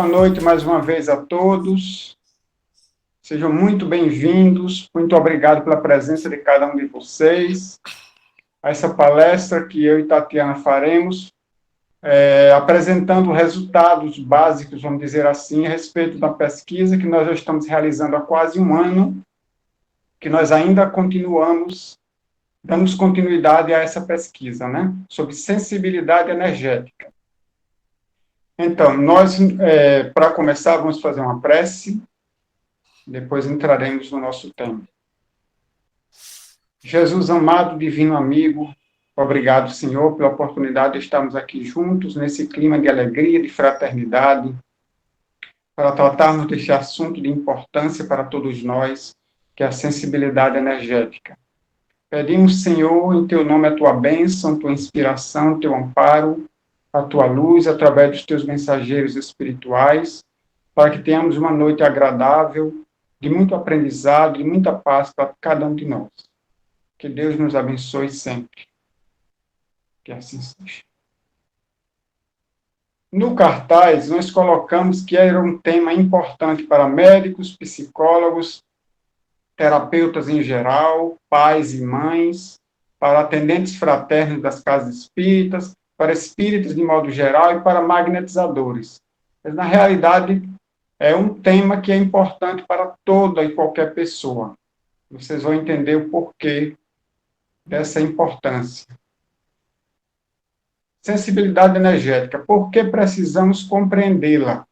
noite mais uma vez a todos. Sejam muito bem-vindos. Muito obrigado pela presença de cada um de vocês. A essa palestra que eu e Tatiana faremos, apresentando resultados básicos, vamos dizer assim, a respeito da pesquisa que nós já estamos realizando há quase um ano, que nós ainda damos continuidade a essa pesquisa, né? Sobre sensibilidade energética. Então, para começar, vamos fazer uma prece, depois entraremos no nosso tema. Jesus amado, divino amigo, obrigado, Senhor, pela oportunidade de estarmos aqui juntos, nesse clima de alegria, de fraternidade, para tratarmos deste assunto de importância para todos nós, que é a sensibilidade energética. Pedimos, Senhor, em Teu nome a Tua bênção, Tua inspiração, Teu amparo, a Tua luz, através dos Teus mensageiros espirituais, para que tenhamos uma noite agradável, de muito aprendizado, de muita paz para cada um de nós. Que Deus nos abençoe sempre. Que assim seja. No cartaz, nós colocamos que era um tema importante para médicos, psicólogos, terapeutas em geral, pais e mães, para atendentes fraternos das casas espíritas, para espíritas de modo geral e para magnetizadores. Mas, na realidade, é um tema que é importante para toda e qualquer pessoa. Vocês vão entender o porquê dessa importância. Sensibilidade energética. Por que precisamos compreendê-la?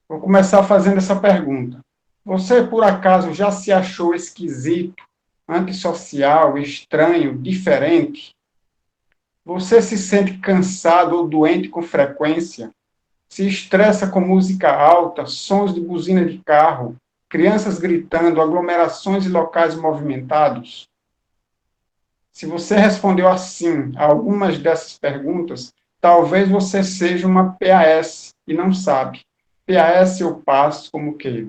Vou começar fazendo essa pergunta. Você, por acaso, já se achou esquisito, antissocial, estranho, diferente? Você se sente cansado ou doente com frequência? Se estressa com música alta, sons de buzina de carro, crianças gritando, aglomerações e locais movimentados? Se você respondeu assim a algumas dessas perguntas, talvez você seja uma PAS e não sabe. PAS eu passo como o quê?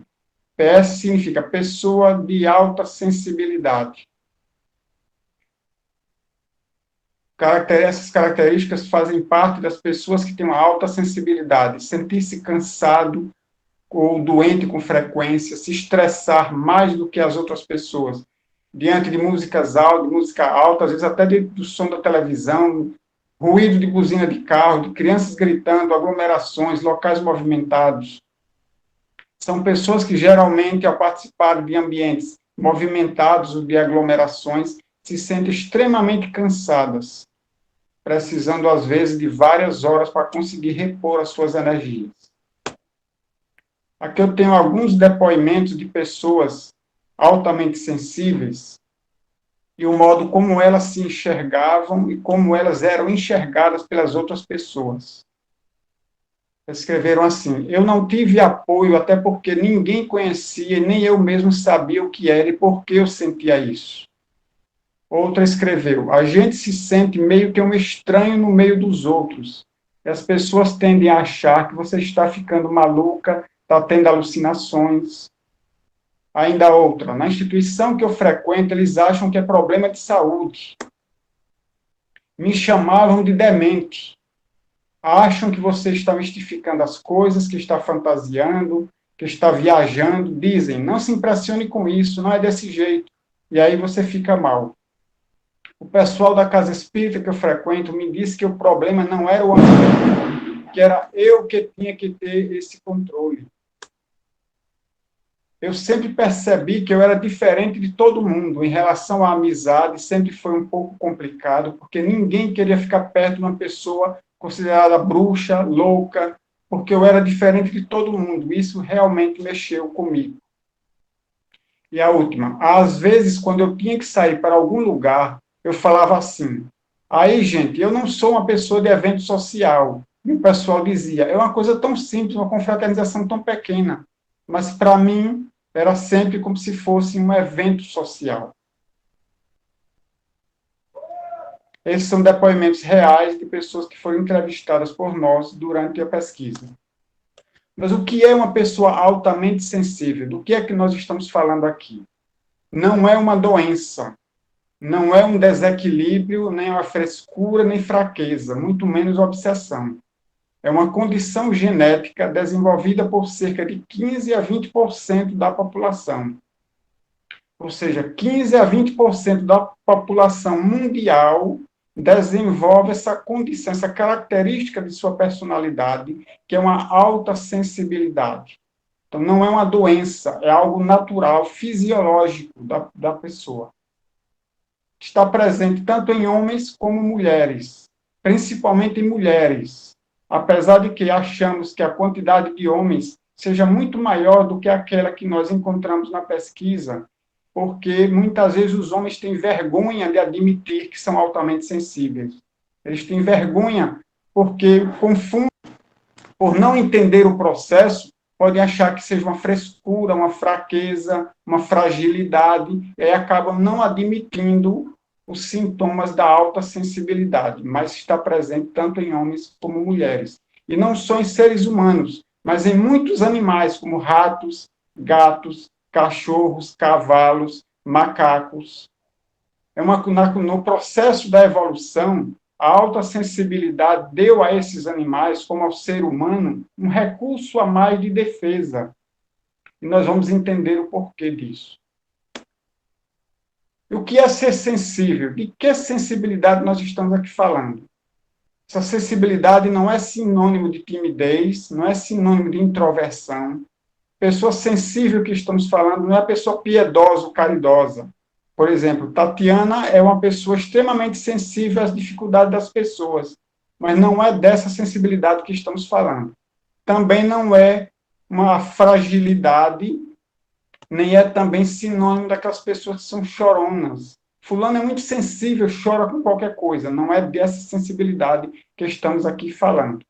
PS significa pessoa de alta sensibilidade. Essas características fazem parte das pessoas que têm uma alta sensibilidade. Sentir-se cansado ou doente com frequência, se estressar mais do que as outras pessoas, diante de músicas altas, de música alta, às vezes até do som da televisão, ruído de buzina de carro, de crianças gritando, aglomerações, locais movimentados. São pessoas que geralmente, ao participar de ambientes movimentados ou de aglomerações, se sentem extremamente cansadas, precisando, às vezes, de várias horas para conseguir repor as suas energias. Aqui eu tenho alguns depoimentos de pessoas altamente sensíveis e o modo como elas se enxergavam e como elas eram enxergadas pelas outras pessoas. Escreveram assim: eu não tive apoio, até porque ninguém conhecia, nem eu mesmo sabia o que era e por que eu sentia isso. Outra escreveu: a gente se sente meio que um estranho no meio dos outros. E as pessoas tendem a achar que você está ficando maluca, está tendo alucinações. Ainda outra: na instituição que eu frequento, eles acham que é problema de saúde. Me chamavam de demente. Acham que você está mistificando as coisas, que está fantasiando, que está viajando. Dizem: não se impressione com isso, não é desse jeito. E aí você fica mal. O pessoal da casa espírita que eu frequento me disse que o problema não era o ambiente, que era eu que tinha que ter esse controle. Eu sempre percebi que eu era diferente de todo mundo. Em relação à amizade, sempre foi um pouco complicado, porque ninguém queria ficar perto de uma pessoa considerada bruxa, louca, porque eu era diferente de todo mundo. Isso realmente mexeu comigo. E a última: às vezes, quando eu tinha que sair para algum lugar, eu falava assim: aí, gente, eu não sou uma pessoa de evento social. E o pessoal dizia: é uma coisa tão simples, uma confraternização tão pequena. Mas, para mim, era sempre como se fosse um evento social. Esses são depoimentos reais de pessoas que foram entrevistadas por nós durante a pesquisa. Mas o que é uma pessoa altamente sensível? Do que é que nós estamos falando aqui? Não é uma doença, não é um desequilíbrio, nem uma frescura, nem fraqueza, muito menos obsessão. É uma condição genética desenvolvida por cerca de 15 a 20% da população. Ou seja, 15 a 20% da população mundial desenvolve essa condição, essa característica de sua personalidade, que é uma alta sensibilidade. Então, não é uma doença, é algo natural, fisiológico da pessoa. Está presente tanto em homens como mulheres, principalmente em mulheres. Apesar de que achamos que a quantidade de homens seja muito maior do que aquela que nós encontramos na pesquisa, porque muitas vezes os homens têm vergonha de admitir que são altamente sensíveis. Eles têm vergonha porque confundem, por não entender o processo, podem achar que seja uma frescura, uma fraqueza, uma fragilidade, e acabam não admitindo os sintomas da alta sensibilidade, mas está presente tanto em homens como mulheres. E não só em seres humanos, mas em muitos animais, como ratos, gatos, cachorros, cavalos, macacos. No processo da evolução, a alta sensibilidade deu a esses animais, como ao ser humano, um recurso a mais de defesa. E nós vamos entender o porquê disso. E o que é ser sensível? De que sensibilidade nós estamos aqui falando? Essa sensibilidade não é sinônimo de timidez, não é sinônimo de introversão. Pessoa sensível que estamos falando não é a pessoa piedosa ou caridosa. Por exemplo, Tatiana é uma pessoa extremamente sensível às dificuldades das pessoas, mas não é dessa sensibilidade que estamos falando. Também não é uma fragilidade, nem é também sinônimo daquelas pessoas que são choronas. Fulano é muito sensível, chora com qualquer coisa. Não é dessa sensibilidade que estamos aqui falando.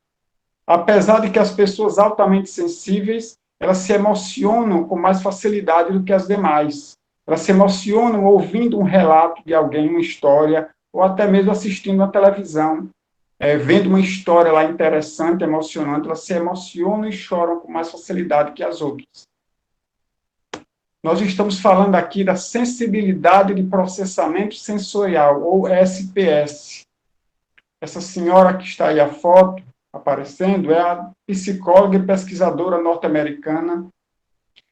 Apesar de que as pessoas altamente sensíveis, elas se emocionam com mais facilidade do que as demais. Elas se emocionam ouvindo um relato de alguém, uma história, ou até mesmo assistindo na televisão, vendo uma história lá interessante, emocionante, elas se emocionam e choram com mais facilidade que as outras. Nós estamos falando aqui da sensibilidade de processamento sensorial, ou SPS. Essa senhora que está aí a foto aparecendo é a psicóloga e pesquisadora norte-americana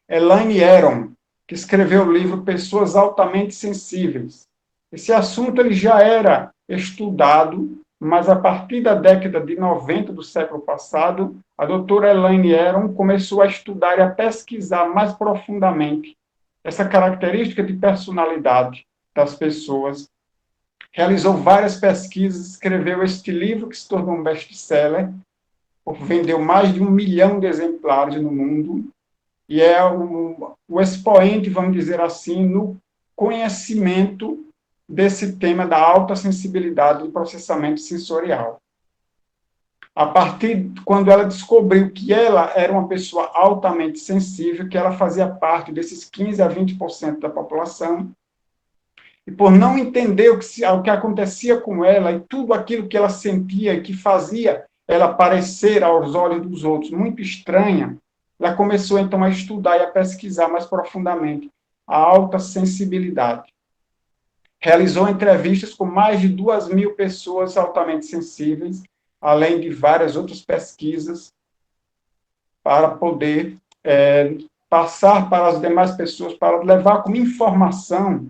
Elaine Aron, que escreveu o livro Pessoas Altamente Sensíveis. Esse assunto ele já era estudado, mas a partir da década de 90 do século passado, a doutora Elaine Aron começou a estudar e a pesquisar mais profundamente essa característica de personalidade das pessoas. Realizou várias pesquisas, escreveu este livro que se tornou um best-seller, vendeu mais de 1 milhão de exemplares no mundo, e é o expoente, vamos dizer assim, no conhecimento desse tema da alta sensibilidade do processamento sensorial. A partir de quando ela descobriu que ela era uma pessoa altamente sensível, que ela fazia parte desses 15 a 20% da população, e por não entender o que acontecia com ela e tudo aquilo que ela sentia e que fazia ela parecer aos olhos dos outros muito estranha, ela começou então a estudar e a pesquisar mais profundamente a alta sensibilidade. Realizou entrevistas com mais de 2.000 pessoas altamente sensíveis, além de várias outras pesquisas, para poder passar para as demais pessoas, para levar como informação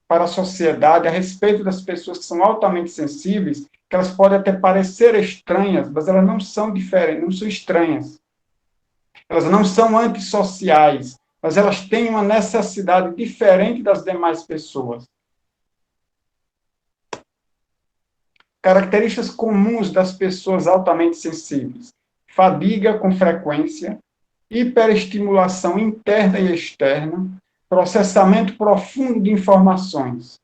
para a sociedade a respeito das pessoas que são altamente sensíveis, que elas podem até parecer estranhas, mas elas não são diferentes, não são estranhas. Elas não são antissociais, mas elas têm uma necessidade diferente das demais pessoas. Características comuns das pessoas altamente sensíveis: fadiga com frequência, hiperestimulação interna e externa, processamento profundo de informações.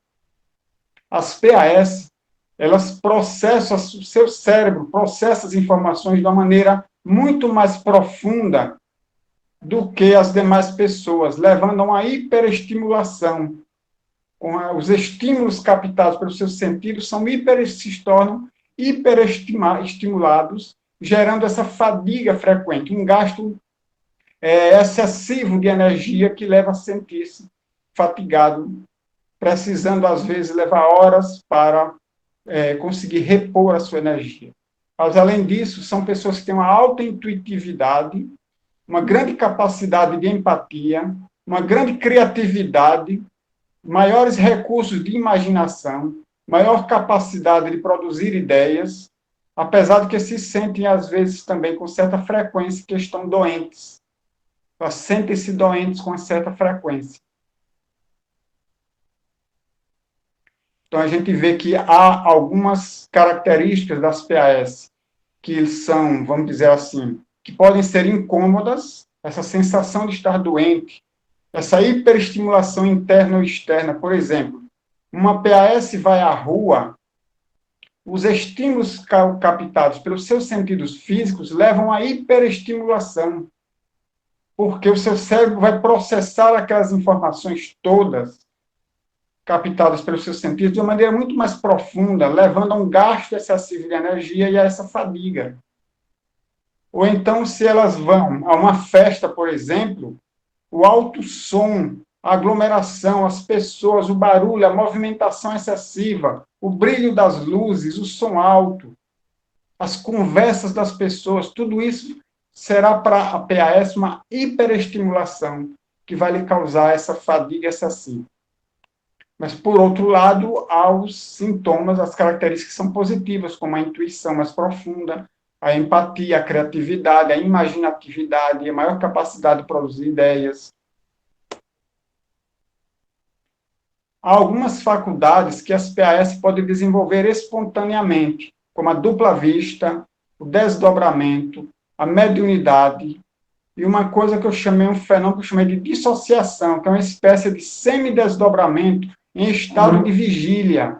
As PAS, elas processam, o seu cérebro processa as informações de uma maneira muito mais profunda do que as demais pessoas, levando a uma hiperestimulação. Os estímulos captados pelos seus sentidos se tornam hiperestimulados, gerando essa fadiga frequente, um gasto excessivo de energia que leva a sentir-se fatigado, precisando, às vezes, levar horas para conseguir repor a sua energia. Mas, além disso, são pessoas que têm uma alta intuitividade, uma grande capacidade de empatia, uma grande criatividade, maiores recursos de imaginação, maior capacidade de produzir ideias, apesar de que se sentem, às vezes, também com certa frequência que estão doentes. Elas sentem-se doentes com certa frequência. Então, a gente vê que há algumas características das PAS que são, vamos dizer assim, que podem ser incômodas, essa sensação de estar doente, essa hiperestimulação interna ou externa. Por exemplo, uma PAS vai à rua, os estímulos captados pelos seus sentidos físicos levam à hiperestimulação, porque o seu cérebro vai processar aquelas informações todas captadas pelos seus sentidos de uma maneira muito mais profunda, levando a um gasto excessivo de energia e a essa fadiga. Ou então, se elas vão a uma festa, por exemplo, o alto som, a aglomeração, as pessoas, o barulho, a movimentação excessiva, o brilho das luzes, o som alto, as conversas das pessoas, tudo isso será para a PAS uma hiperestimulação que vai lhe causar essa fadiga excessiva. Mas, por outro lado, há os sintomas, as características que são positivas, como a intuição mais profunda, a empatia, a criatividade, a imaginatividade, a maior capacidade de produzir ideias. Há algumas faculdades que as PAS podem desenvolver espontaneamente, como a dupla vista, o desdobramento, a mediunidade, e uma coisa que eu chamei, um fenômeno que eu chamei de dissociação, que é uma espécie de semidesdobramento em estado de vigília.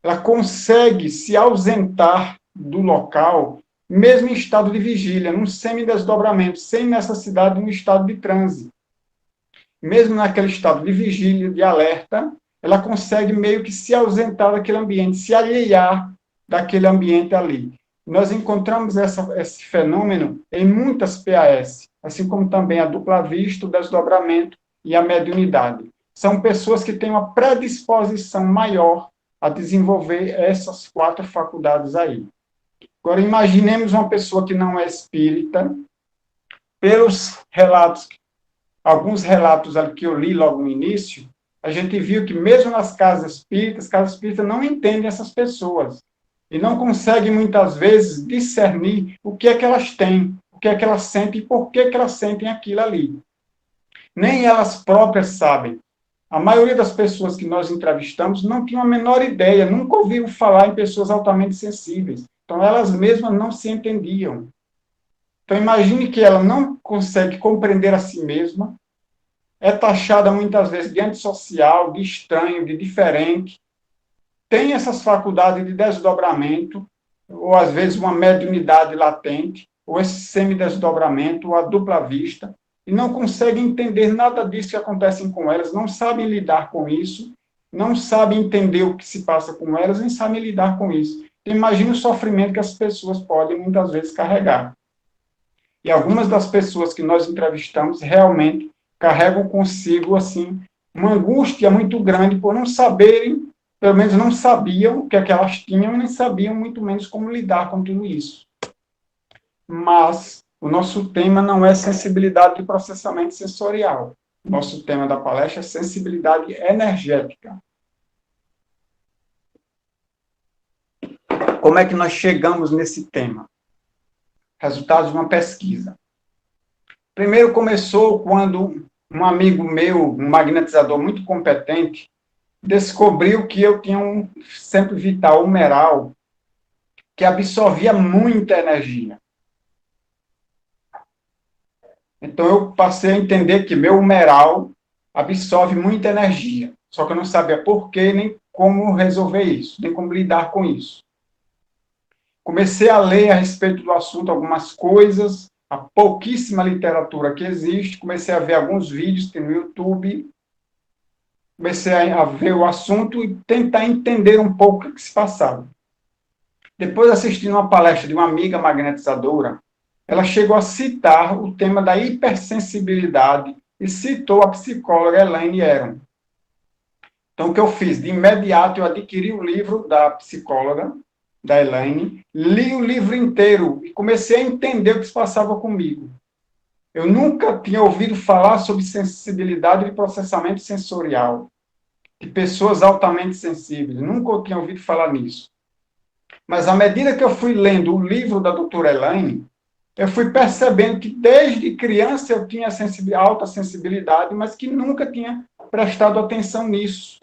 Ela consegue se ausentar do local, mesmo em estado de vigília, num semidesdobramento, sem necessidade de um estado de transe. Mesmo naquele estado de vigília, de alerta, ela consegue meio que se ausentar daquele ambiente, se alhear daquele ambiente ali. Nós encontramos esse fenômeno em muitas PAS, assim como também a dupla vista, o desdobramento e a mediunidade. São pessoas que têm uma predisposição maior a desenvolver essas 4 faculdades aí. Agora, imaginemos uma pessoa que não é espírita, pelos relatos, alguns relatos ali que eu li logo no início, a gente viu que mesmo nas casas espíritas não entendem essas pessoas e não conseguem, muitas vezes, discernir o que é que elas têm, o que é que elas sentem e por que é que elas sentem aquilo ali. Nem elas próprias sabem. A maioria das pessoas que nós entrevistamos não tinha a menor ideia, nunca ouviram falar em pessoas altamente sensíveis. Então, elas mesmas não se entendiam. Então, imagine que ela não consegue compreender a si mesma, é taxada muitas vezes de antissocial, de estranho, de diferente, tem essas faculdades de desdobramento, ou às vezes uma mediunidade latente, ou esse semidesdobramento, ou a dupla vista, e não conseguem entender nada disso que acontece com elas, não sabem lidar com isso, não sabem entender o que se passa com elas, nem sabem lidar com isso. Então, imagine o sofrimento que as pessoas podem, muitas vezes, carregar. E algumas das pessoas que nós entrevistamos realmente carregam consigo, assim, uma angústia muito grande por não saberem, pelo menos não sabiam o que é que elas tinham, e nem sabiam muito menos como lidar com tudo isso. Mas o nosso tema não é sensibilidade de processamento sensorial. O nosso tema da palestra é sensibilidade energética. Como é que nós chegamos nesse tema? Resultados de uma pesquisa. Primeiro começou quando um amigo meu, um magnetizador muito competente, descobriu que eu tinha um centro vital humeral que absorvia muita energia. Então, eu passei a entender que meu humeral absorve muita energia. Só que eu não sabia por quê, nem como resolver isso, nem como lidar com isso. Comecei a ler a respeito do assunto algumas coisas, a pouquíssima literatura que existe. Comecei a ver alguns vídeos que tem no YouTube. Comecei a ver o assunto e tentar entender um pouco o que se passava. Depois, assistindo uma palestra de uma amiga magnetizadora, ela chegou a citar o tema da hipersensibilidade e citou a psicóloga Elaine Aron. Então, o que eu fiz? De imediato, eu adquiri o livro da psicóloga da Elaine, li o livro inteiro e comecei a entender o que se passava comigo. Eu nunca tinha ouvido falar sobre sensibilidade de processamento sensorial, de pessoas altamente sensíveis, nunca tinha ouvido falar nisso. Mas à medida que eu fui lendo o livro da doutora Elaine, eu fui percebendo que desde criança eu tinha alta sensibilidade, mas que nunca tinha prestado atenção nisso.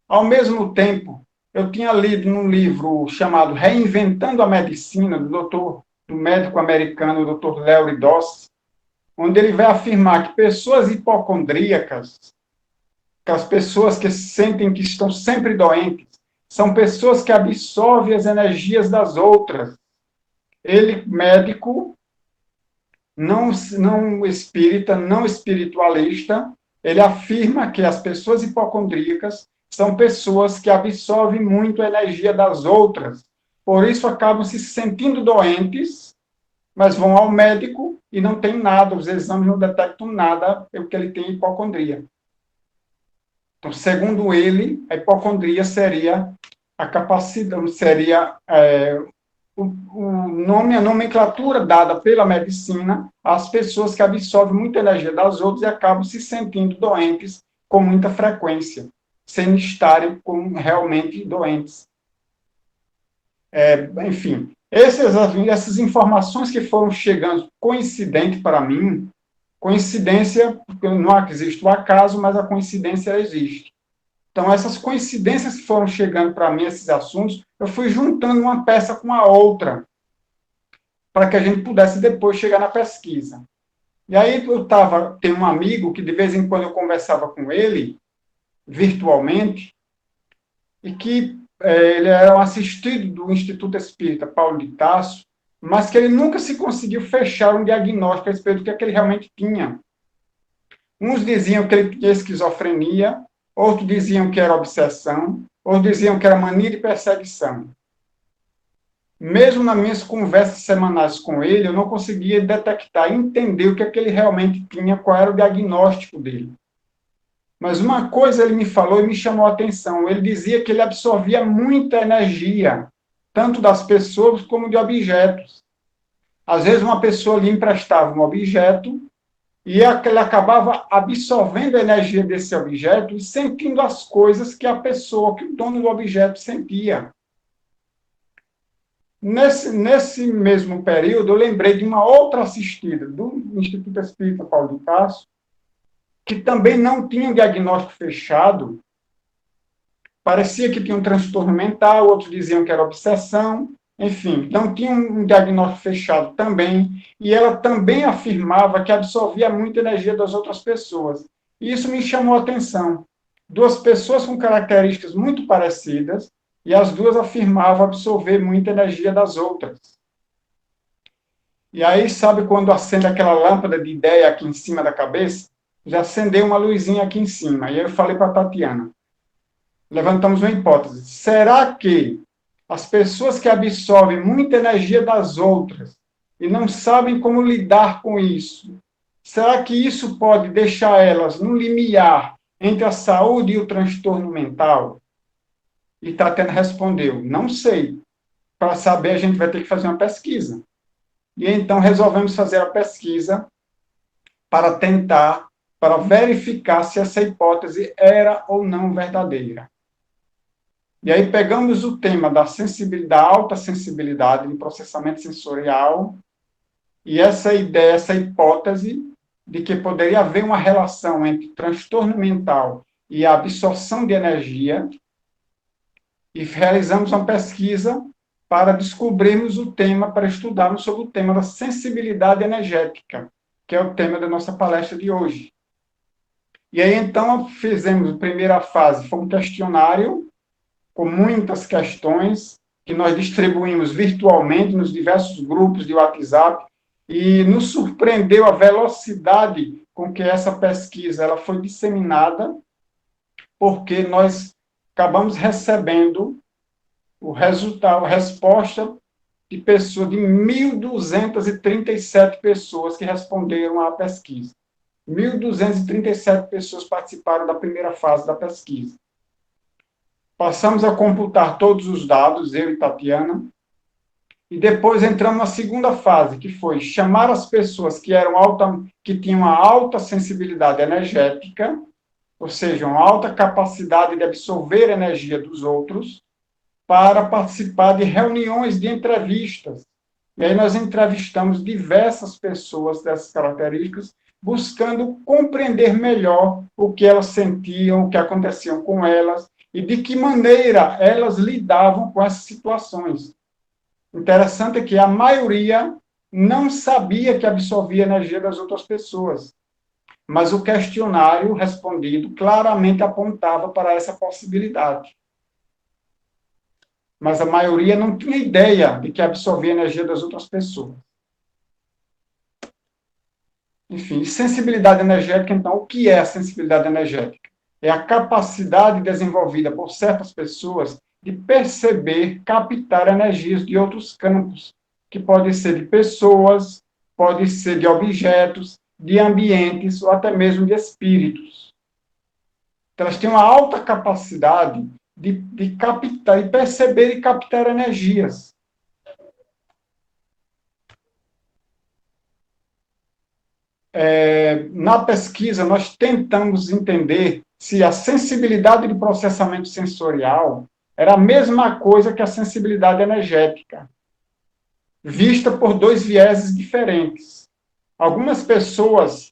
Ao mesmo tempo, eu tinha lido num livro chamado Reinventando a Medicina, do médico americano Dr. Larry Doss, onde ele vai afirmar que pessoas hipocondríacas, que as pessoas que sentem que estão sempre doentes, são pessoas que absorvem as energias das outras. Ele, médico, não espírita, não espiritualista, ele afirma que as pessoas hipocondríacas são pessoas que absorvem muito a energia das outras. Por isso acabam se sentindo doentes, mas vão ao médico e não tem nada, os exames não detectam nada, porque ele tem hipocondria. Então, segundo ele, a hipocondria seria a capacidade, seria o nome, a nomenclatura dada pela medicina às pessoas que absorvem muita energia das outras e acabam se sentindo doentes com muita frequência, sem estarem realmente doentes. Enfim, essas informações que foram chegando coincidente para mim, coincidência, porque não existe o acaso, mas a coincidência existe. Então, essas coincidências que foram chegando para mim, esses assuntos, eu fui juntando uma peça com a outra, para que a gente pudesse depois chegar na pesquisa. E aí tem um amigo que de vez em quando eu conversava com ele, virtualmente, e que ele era um assistido do Instituto Espírita Paulo de Tarso, mas que ele nunca se conseguiu fechar um diagnóstico a respeito do que ele realmente tinha. Uns diziam que ele tinha esquizofrenia, outros diziam que era obsessão, outros diziam que era mania de perseguição. Mesmo nas minhas conversas semanais com ele, eu não conseguia detectar, entender o que ele realmente tinha, qual era o diagnóstico dele. Mas uma coisa ele me falou e me chamou a atenção. Ele dizia que ele absorvia muita energia, tanto das pessoas como de objetos. Às vezes uma pessoa lhe emprestava um objeto e ele acabava absorvendo a energia desse objeto e sentindo as coisas que a pessoa, que o dono do objeto sentia. Nesse mesmo período, eu lembrei de uma outra assistida do Instituto Espírita Paulo de Tarso, que também não tinha um diagnóstico fechado, parecia que tinha um transtorno mental, outros diziam que era obsessão, enfim, não tinha um diagnóstico fechado também, e ela também afirmava que absorvia muita energia das outras pessoas. E isso me chamou a atenção. Duas pessoas com características muito parecidas, e as duas afirmavam absorver muita energia das outras. E aí, sabe quando acende aquela lâmpada de ideia aqui em cima da cabeça? Já acendeu uma luzinha aqui em cima. E eu falei para a Tatiana, levantamos uma hipótese. Será que as pessoas que absorvem muita energia das outras e não sabem como lidar com isso, será que isso pode deixar elas no limiar entre a saúde e o transtorno mental? E Tatiana respondeu, não sei. Para saber, a gente vai ter que fazer uma pesquisa. E então resolvemos fazer a pesquisa para tentar, para verificar se essa hipótese era ou não verdadeira. E aí pegamos o tema da sensibilidade, alta sensibilidade de processamento sensorial, e essa ideia, essa hipótese de que poderia haver uma relação entre transtorno mental e a absorção de energia, e realizamos uma pesquisa para descobrirmos o tema, para estudarmos sobre o tema da sensibilidade energética, que é o tema da nossa palestra de hoje. E aí, então, fizemos a primeira fase, foi um questionário com muitas questões que nós distribuímos virtualmente nos diversos grupos de WhatsApp, e nos surpreendeu a velocidade com que essa pesquisa ela foi disseminada, porque nós acabamos recebendo o resultado, a resposta de 1.237 pessoas que responderam à pesquisa. 1.237 pessoas participaram da primeira fase da pesquisa. Passamos a computar todos os dados, eu e Tatiana, e depois entramos na segunda fase, que foi chamar as pessoas que tinham uma alta sensibilidade energética, ou seja, uma alta capacidade de absorver a energia dos outros, para participar de reuniões de entrevistas. E aí nós entrevistamos diversas pessoas dessas características, buscando compreender melhor o que elas sentiam, o que acontecia com elas, e de que maneira elas lidavam com essas situações. Interessante é que a maioria não sabia que absorvia a energia das outras pessoas, mas o questionário respondido claramente apontava para essa possibilidade. Mas a maioria não tinha ideia de que absorvia a energia das outras pessoas. Enfim, sensibilidade energética, então, o que é a sensibilidade energética? É a capacidade desenvolvida por certas pessoas de perceber, captar energias de outros campos, que pode ser de pessoas, pode ser de objetos, de ambientes ou até mesmo de espíritos. Então, elas têm uma alta capacidade de captar, de perceber e captar energias. Na pesquisa, nós tentamos entender se a sensibilidade de processamento sensorial era a mesma coisa que a sensibilidade energética, vista por dois vieses diferentes. Algumas pessoas,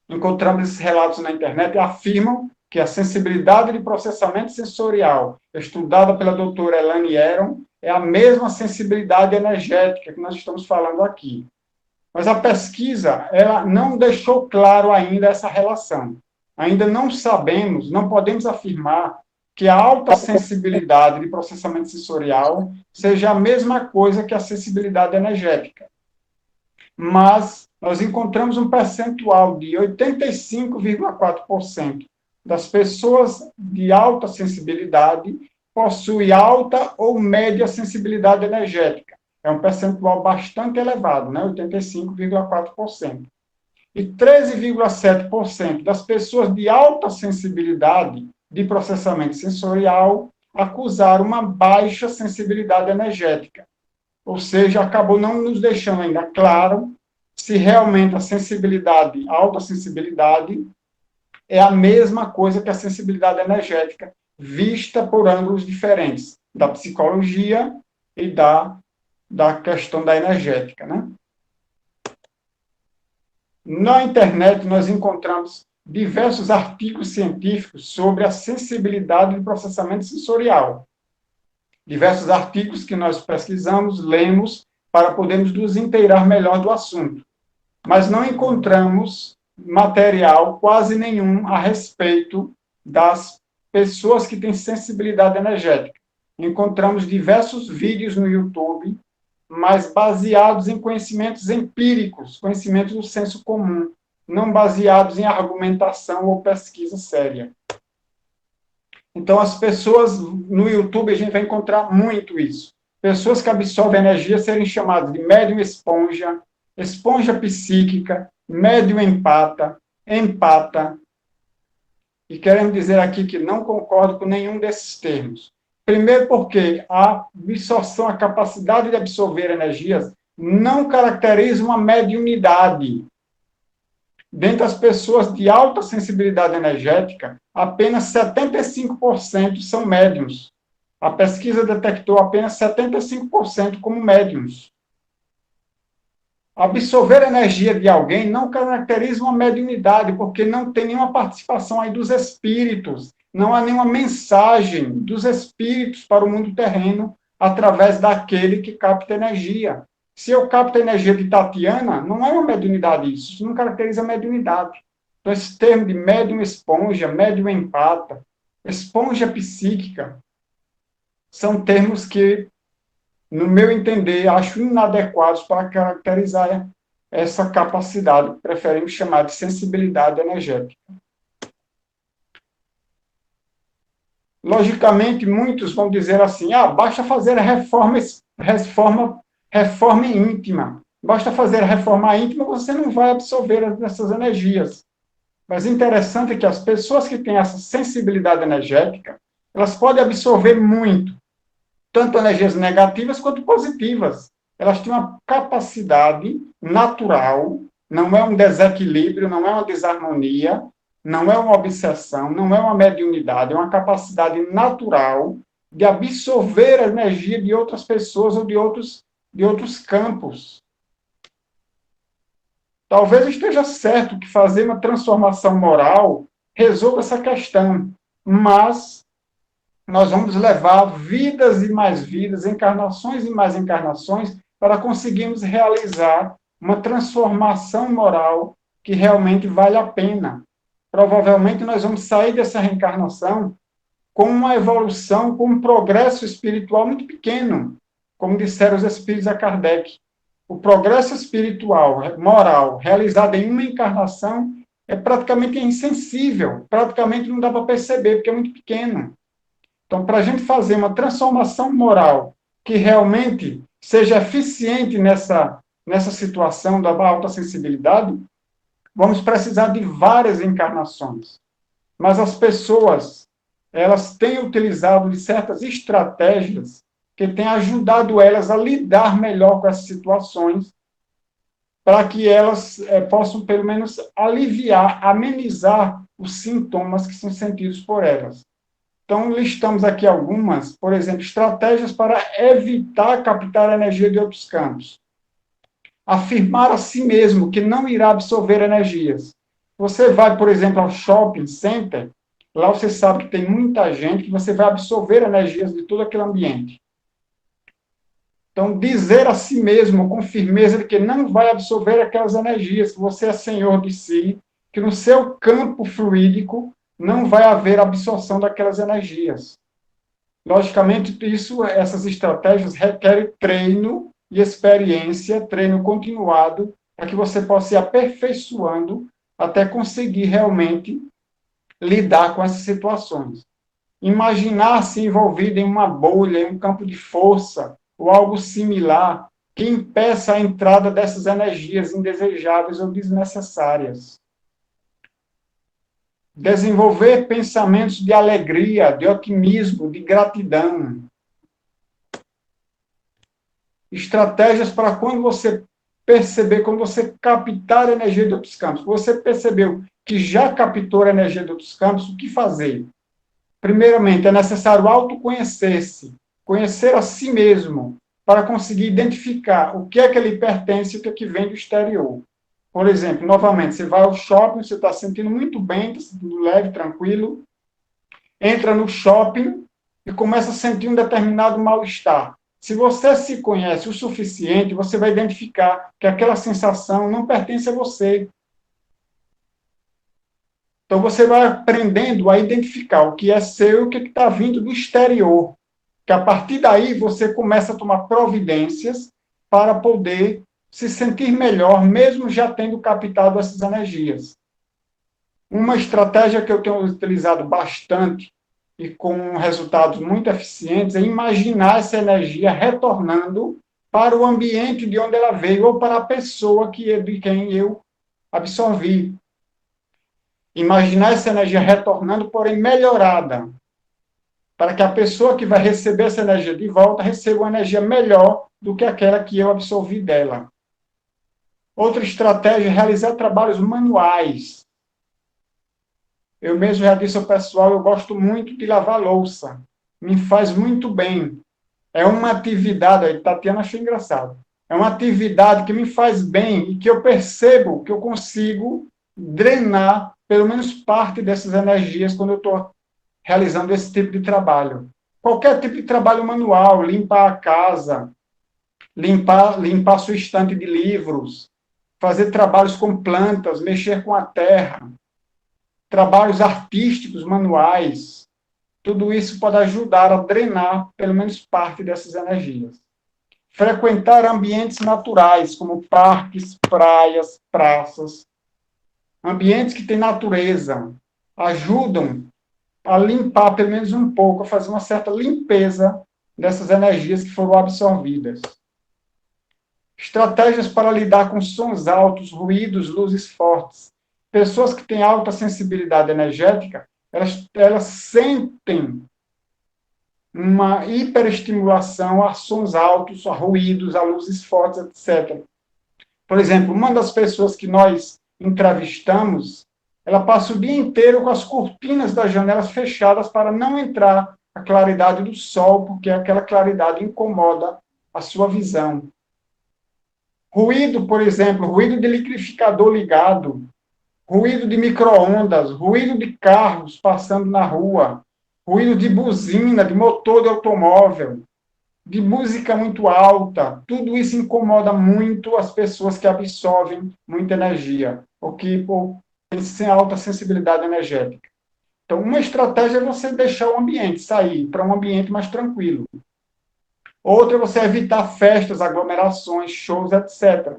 encontramos esses relatos na internet, afirmam que a sensibilidade de processamento sensorial, estudada pela doutora Elaine Aron, é a mesma sensibilidade energética que nós estamos falando aqui. Mas a pesquisa, ela não deixou claro ainda essa relação. Ainda não sabemos, não podemos afirmar que a alta sensibilidade de processamento sensorial seja a mesma coisa que a sensibilidade energética. Mas nós encontramos um percentual de 85,4% das pessoas de alta sensibilidade possuem alta ou média sensibilidade energética. É um percentual bastante elevado, né? 85,4%. E 13,7% das pessoas de alta sensibilidade de processamento sensorial acusaram uma baixa sensibilidade energética. Ou seja, acabou não nos deixando ainda claro se realmente a sensibilidade, a alta sensibilidade, é a mesma coisa que a sensibilidade energética, vista por ângulos diferentes, da psicologia e da questão da energética, né? Na internet, nós encontramos diversos artigos científicos sobre a sensibilidade de processamento sensorial. Diversos artigos que nós pesquisamos, lemos, para podermos nos inteirar melhor do assunto. Mas não encontramos material quase nenhum a respeito das pessoas que têm sensibilidade energética. Encontramos diversos vídeos no YouTube, mas baseados em conhecimentos empíricos, conhecimentos do senso comum, não baseados em argumentação ou pesquisa séria. Então, as pessoas no YouTube, a gente vai encontrar muito isso. Pessoas que absorvem energia serem chamadas de médium esponja, esponja psíquica, médium empata. E queremos dizer aqui que não concordo com nenhum desses termos. Primeiro porque a absorção, a capacidade de absorver energias não caracteriza uma mediunidade. Dentre as pessoas de alta sensibilidade energética, apenas 75% são médiums. A pesquisa detectou apenas 75% como médiums. Absorver a energia de alguém não caracteriza uma mediunidade, porque não tem nenhuma participação aí dos espíritos, não há nenhuma mensagem dos espíritos para o mundo terreno através daquele que capta energia. Se eu capto a energia de Tatiana, não é uma mediunidade isso não caracteriza a mediunidade. Então, esse termo de médium esponja, médium empata, esponja psíquica, são termos que, no meu entender, acho inadequados para caracterizar essa capacidade, que preferimos chamar de sensibilidade energética. Logicamente, muitos vão dizer assim, basta fazer a reforma íntima. Basta fazer a reforma íntima, você não vai absorver essas energias. Mas interessante é que as pessoas que têm essa sensibilidade energética, elas podem absorver muito, tanto energias negativas quanto positivas. Elas têm uma capacidade natural, não é um desequilíbrio, não é uma desarmonia, não é uma obsessão, não é uma mediunidade, é uma capacidade natural de absorver a energia de outras pessoas ou de outros campos. Talvez esteja certo que fazer uma transformação moral resolva essa questão, mas nós vamos levar vidas e mais vidas, encarnações e mais encarnações, para conseguirmos realizar uma transformação moral que realmente vale a pena. Provavelmente nós vamos sair dessa reencarnação com uma evolução, com um progresso espiritual muito pequeno, como disseram os espíritos a Kardec. O progresso espiritual, moral, realizado em uma encarnação, é praticamente insensível, praticamente não dá para perceber, porque é muito pequeno. Então, para a gente fazer uma transformação moral que realmente seja eficiente nessa situação da alta sensibilidade, vamos precisar de várias encarnações. Mas as pessoas, elas têm utilizado de certas estratégias que têm ajudado elas a lidar melhor com essas situações, para que elas possam, pelo menos, aliviar, amenizar os sintomas que são sentidos por elas. Então, listamos aqui algumas, por exemplo, estratégias para evitar captar a energia de outros campos. Afirmar a si mesmo que não irá absorver energias. Você vai, por exemplo, ao shopping center, lá você sabe que tem muita gente, que você vai absorver energias de todo aquele ambiente. Então, dizer a si mesmo com firmeza de que não vai absorver aquelas energias, que você é senhor de si, que no seu campo fluídico não vai haver absorção daquelas energias. Logicamente, essas estratégias requerem treino e experiência, treino continuado, para que você possa ir aperfeiçoando até conseguir realmente lidar com essas situações. Imaginar-se envolvido em uma bolha, em um campo de força, ou algo similar, que impeça a entrada dessas energias indesejáveis ou desnecessárias. Desenvolver pensamentos de alegria, de otimismo, de gratidão. Estratégias para quando você perceber, quando você captar a energia de outros campos. Você percebeu que já captou a energia de outros campos, o que fazer? Primeiramente, é necessário autoconhecer-se, conhecer a si mesmo, para conseguir identificar o que é que lhe pertence e o que é que vem do exterior. Por exemplo, novamente, você vai ao shopping, você está se sentindo muito bem, está se sentindo leve, tranquilo, entra no shopping e começa a sentir um determinado mal-estar. Se você se conhece o suficiente, você vai identificar que aquela sensação não pertence a você. Então, você vai aprendendo a identificar o que é seu e o que está vindo do exterior. Que a partir daí, você começa a tomar providências para poder se sentir melhor, mesmo já tendo captado essas energias. Uma estratégia que eu tenho utilizado bastante e com resultados muito eficientes é imaginar essa energia retornando para o ambiente de onde ela veio ou para a pessoa de quem eu absorvi. Imaginar essa energia retornando, porém melhorada, para que a pessoa que vai receber essa energia de volta receba uma energia melhor do que aquela que eu absorvi dela. Outra estratégia é realizar trabalhos manuais. Eu mesmo já disse ao pessoal, eu gosto muito de lavar louça. Me faz muito bem. É uma atividade, a Tatiana achou engraçado, é uma atividade que me faz bem e que eu percebo que eu consigo drenar pelo menos parte dessas energias quando eu estou realizando esse tipo de trabalho. Qualquer tipo de trabalho manual, limpar a casa, limpar sua estante de livros, fazer trabalhos com plantas, mexer com a terra, trabalhos artísticos, manuais, tudo isso pode ajudar a drenar pelo menos parte dessas energias. Frequentar ambientes naturais, como parques, praias, praças, ambientes que têm natureza, ajudam a limpar pelo menos um pouco, a fazer uma certa limpeza dessas energias que foram absorvidas. Estratégias para lidar com sons altos, ruídos, luzes fortes. Pessoas que têm alta sensibilidade energética, elas sentem uma hiperestimulação a sons altos, a ruídos, a luzes fortes, etc. Por exemplo, uma das pessoas que nós entrevistamos, ela passa o dia inteiro com as cortinas das janelas fechadas para não entrar a claridade do sol, porque aquela claridade incomoda a sua visão. Ruído, por exemplo, ruído de liquidificador ligado, ruído de micro-ondas, ruído de carros passando na rua, ruído de buzina, de motor de automóvel, de música muito alta, tudo isso incomoda muito as pessoas que absorvem muita energia, ou que têm alta sensibilidade energética. Então, uma estratégia é você deixar o ambiente, sair para um ambiente mais tranquilo. Outra é você evitar festas, aglomerações, shows, etc.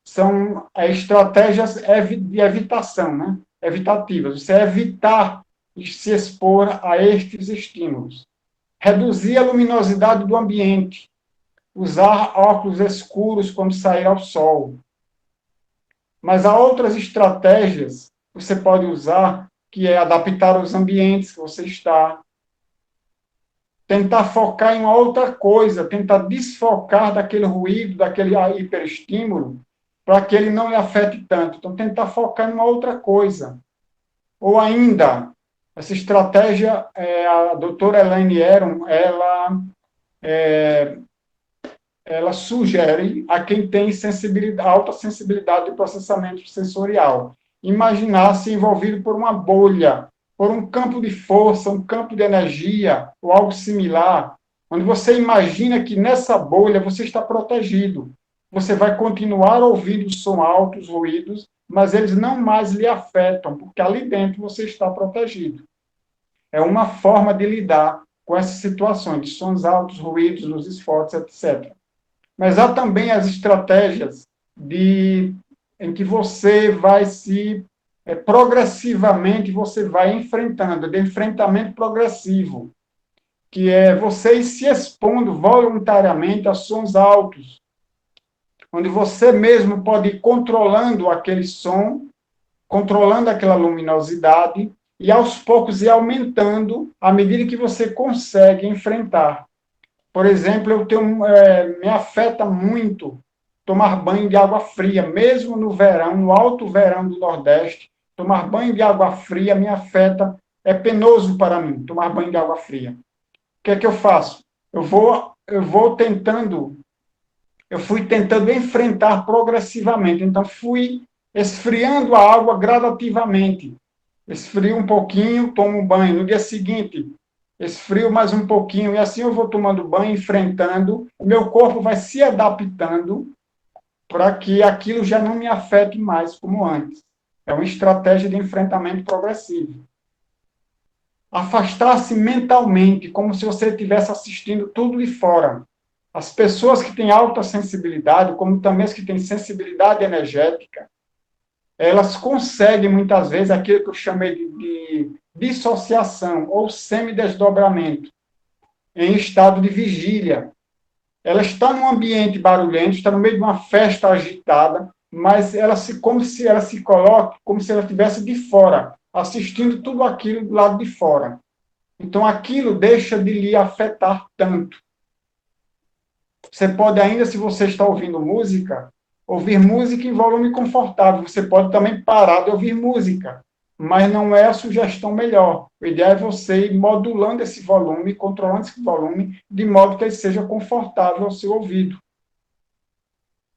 São estratégias de evitação, né? Evitativas. Você evitar se expor a estes estímulos. Reduzir a luminosidade do ambiente. Usar óculos escuros quando sair ao sol. Mas há outras estratégias que você pode usar, que é adaptar os ambientes que você está. Tentar focar em uma outra coisa, tentar desfocar daquele ruído, daquele hiperestímulo, para que ele não lhe afete tanto. Então, tentar focar em uma outra coisa. Ou ainda, essa estratégia, a doutora Elaine Aron, ela sugere a quem tem alta sensibilidade de processamento sensorial imaginar-se envolvido por uma bolha, por um campo de força, um campo de energia, ou algo similar, onde você imagina que nessa bolha você está protegido. Você vai continuar ouvindo som altos, ruídos, mas eles não mais lhe afetam, porque ali dentro você está protegido. É uma forma de lidar com essas situações de sons altos, ruídos, luzes fortes, etc. Mas há também as estratégias em que você vai progressivamente você vai enfrentando, de enfrentamento progressivo, que é você se expondo voluntariamente a sons altos, onde você mesmo pode ir controlando aquele som, controlando aquela luminosidade, e aos poucos ir aumentando à medida que você consegue enfrentar. Por exemplo, me afeta muito tomar banho de água fria, mesmo no verão, no alto verão do Nordeste, tomar banho de água fria me afeta, é penoso para mim, tomar banho de água fria. O que é que eu faço? Eu fui tentando enfrentar progressivamente, então fui esfriando a água gradativamente. Esfrio um pouquinho, tomo um banho. No dia seguinte, esfrio mais um pouquinho, e assim eu vou tomando banho, enfrentando, o meu corpo vai se adaptando para que aquilo já não me afete mais como antes. É uma estratégia de enfrentamento progressivo. Afastar-se mentalmente, como se você estivesse assistindo tudo de fora. As pessoas que têm alta sensibilidade, como também as que têm sensibilidade energética, elas conseguem, muitas vezes, aquilo que eu chamei de dissociação ou semidesdobramento, em estado de vigília. Ela está num ambiente barulhento, está no meio de uma festa agitada, mas como se ela se coloque, como se ela estivesse de fora, assistindo tudo aquilo do lado de fora. Então, aquilo deixa de lhe afetar tanto. Você pode ainda, se você está ouvindo música, ouvir música em volume confortável. Você pode também parar de ouvir música, mas não é a sugestão melhor. O ideal é você ir modulando esse volume, controlando esse volume, de modo que ele seja confortável ao seu ouvido.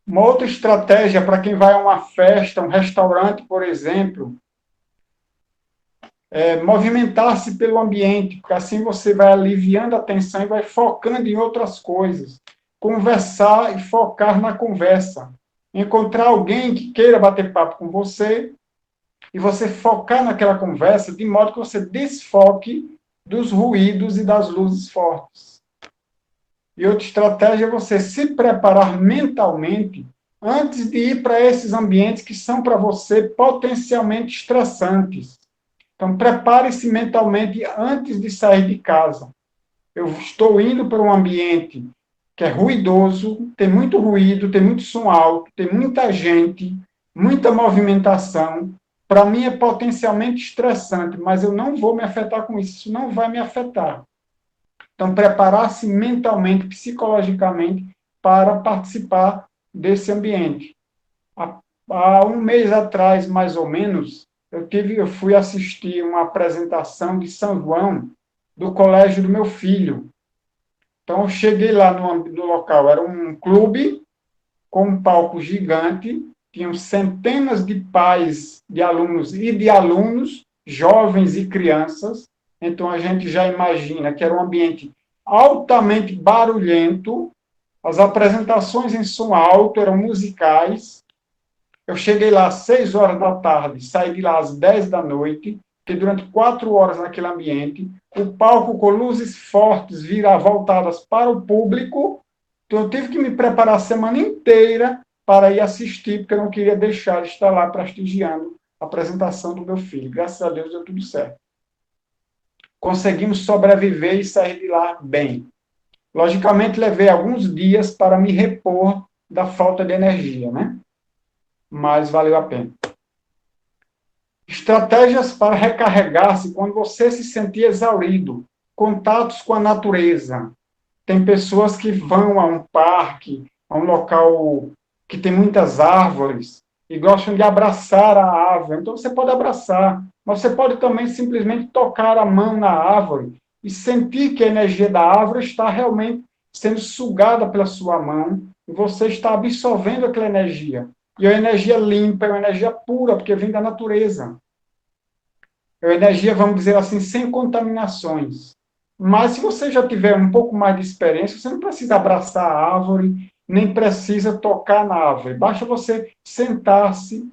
Uma outra estratégia para quem vai a uma festa, um restaurante, por exemplo, é movimentar-se pelo ambiente, porque assim você vai aliviando a tensão e vai focando em outras coisas. Conversar e focar na conversa. Encontrar alguém que queira bater papo com você e você focar naquela conversa de modo que você desfoque dos ruídos e das luzes fortes. E outra estratégia é você se preparar mentalmente antes de ir para esses ambientes que são para você potencialmente estressantes. Então, prepare-se mentalmente antes de sair de casa. Eu estou indo para um ambiente que é ruidoso, tem muito ruído, tem muito som alto, tem muita gente, muita movimentação. Para mim é potencialmente estressante, mas eu não vou me afetar com isso, isso não vai me afetar. Então, preparar-se mentalmente, psicologicamente, para participar desse ambiente. Há um mês atrás, mais ou menos, eu fui assistir uma apresentação de São João do colégio do meu filho. Então, eu cheguei lá no local, era um clube com um palco gigante, tinham centenas de pais de alunos e de alunos, jovens e crianças. Então, a gente já imagina que era um ambiente altamente barulhento, as apresentações em som alto eram musicais. Eu cheguei lá às 6 horas da tarde, saí de lá às 10 da noite, fiquei durante 4 horas naquele ambiente, o palco com luzes fortes voltadas para o público. Então, eu tive que me preparar a semana inteira para ir assistir, porque eu não queria deixar de estar lá prestigiando a apresentação do meu filho. Graças a Deus deu tudo certo. Conseguimos sobreviver e sair de lá bem. Logicamente, levei alguns dias para me repor da falta de energia, né? Mas valeu a pena. Estratégias para recarregar-se quando você se sentir exaurido. Contatos com a natureza. Tem pessoas que vão a um parque, a um local que tem muitas árvores, e gostam de abraçar a árvore. Então, você pode abraçar, mas você pode também simplesmente tocar a mão na árvore e sentir que a energia da árvore está realmente sendo sugada pela sua mão, e você está absorvendo aquela energia. E é uma energia limpa, é uma energia pura, porque vem da natureza. É uma energia, vamos dizer assim, sem contaminações. Mas se você já tiver um pouco mais de experiência, você não precisa abraçar a árvore, nem precisa tocar na árvore. Basta você sentar-se,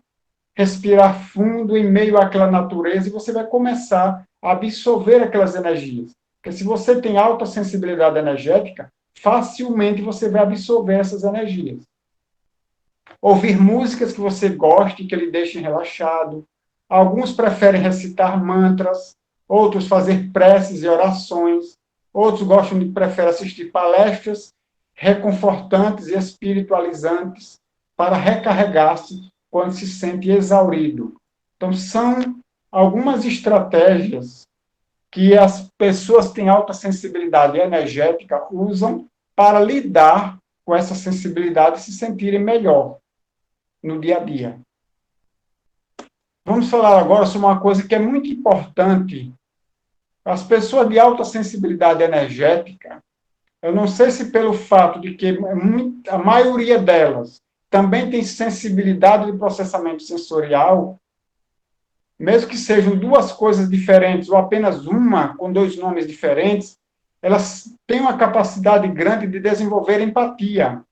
respirar fundo em meio àquela natureza e você vai começar a absorver aquelas energias. Porque se você tem alta sensibilidade energética, facilmente você vai absorver essas energias. Ouvir músicas que você goste, que lhe deixem relaxado. Alguns preferem recitar mantras, outros fazer preces e orações, outros preferem assistir palestras reconfortantes e espiritualizantes para recarregar-se quando se sente exaurido. Então, são algumas estratégias que as pessoas que têm alta sensibilidade energética usam para lidar com essa sensibilidade e se sentirem melhor no dia a dia. Vamos falar agora sobre uma coisa que é muito importante. As pessoas de alta sensibilidade energética, eu não sei se pelo fato de que a maioria delas também tem sensibilidade de processamento sensorial, mesmo que sejam duas coisas diferentes ou apenas uma com dois nomes diferentes, elas têm uma capacidade grande de desenvolver empatia.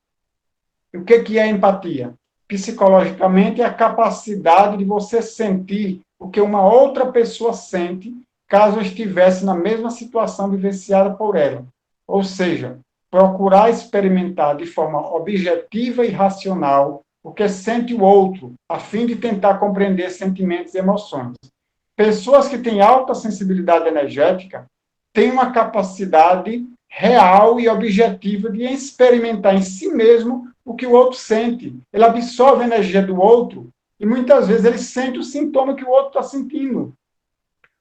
E o que é empatia? Psicologicamente, é a capacidade de você sentir o que uma outra pessoa sente caso estivesse na mesma situação vivenciada por ela. Ou seja, procurar experimentar de forma objetiva e racional o que sente o outro, a fim de tentar compreender sentimentos e emoções. Pessoas que têm alta sensibilidade energética têm uma capacidade real e objetiva de experimentar em si mesmo o que o outro sente. Ele absorve a energia do outro e muitas vezes ele sente o sintoma que o outro está sentindo.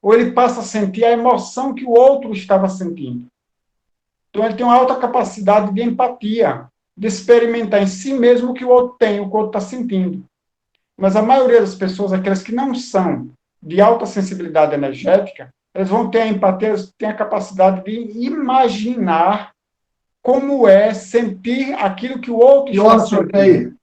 Ou ele passa a sentir a emoção que o outro estava sentindo. Então ele tem uma alta capacidade de empatia, de experimentar em si mesmo o que o outro tem, o que o outro está sentindo. Mas a maioria das pessoas, aquelas que não são de alta sensibilidade energética, eles vão ter a empatia, eles têm a capacidade de imaginar como é sentir aquilo que o outro está sentindo.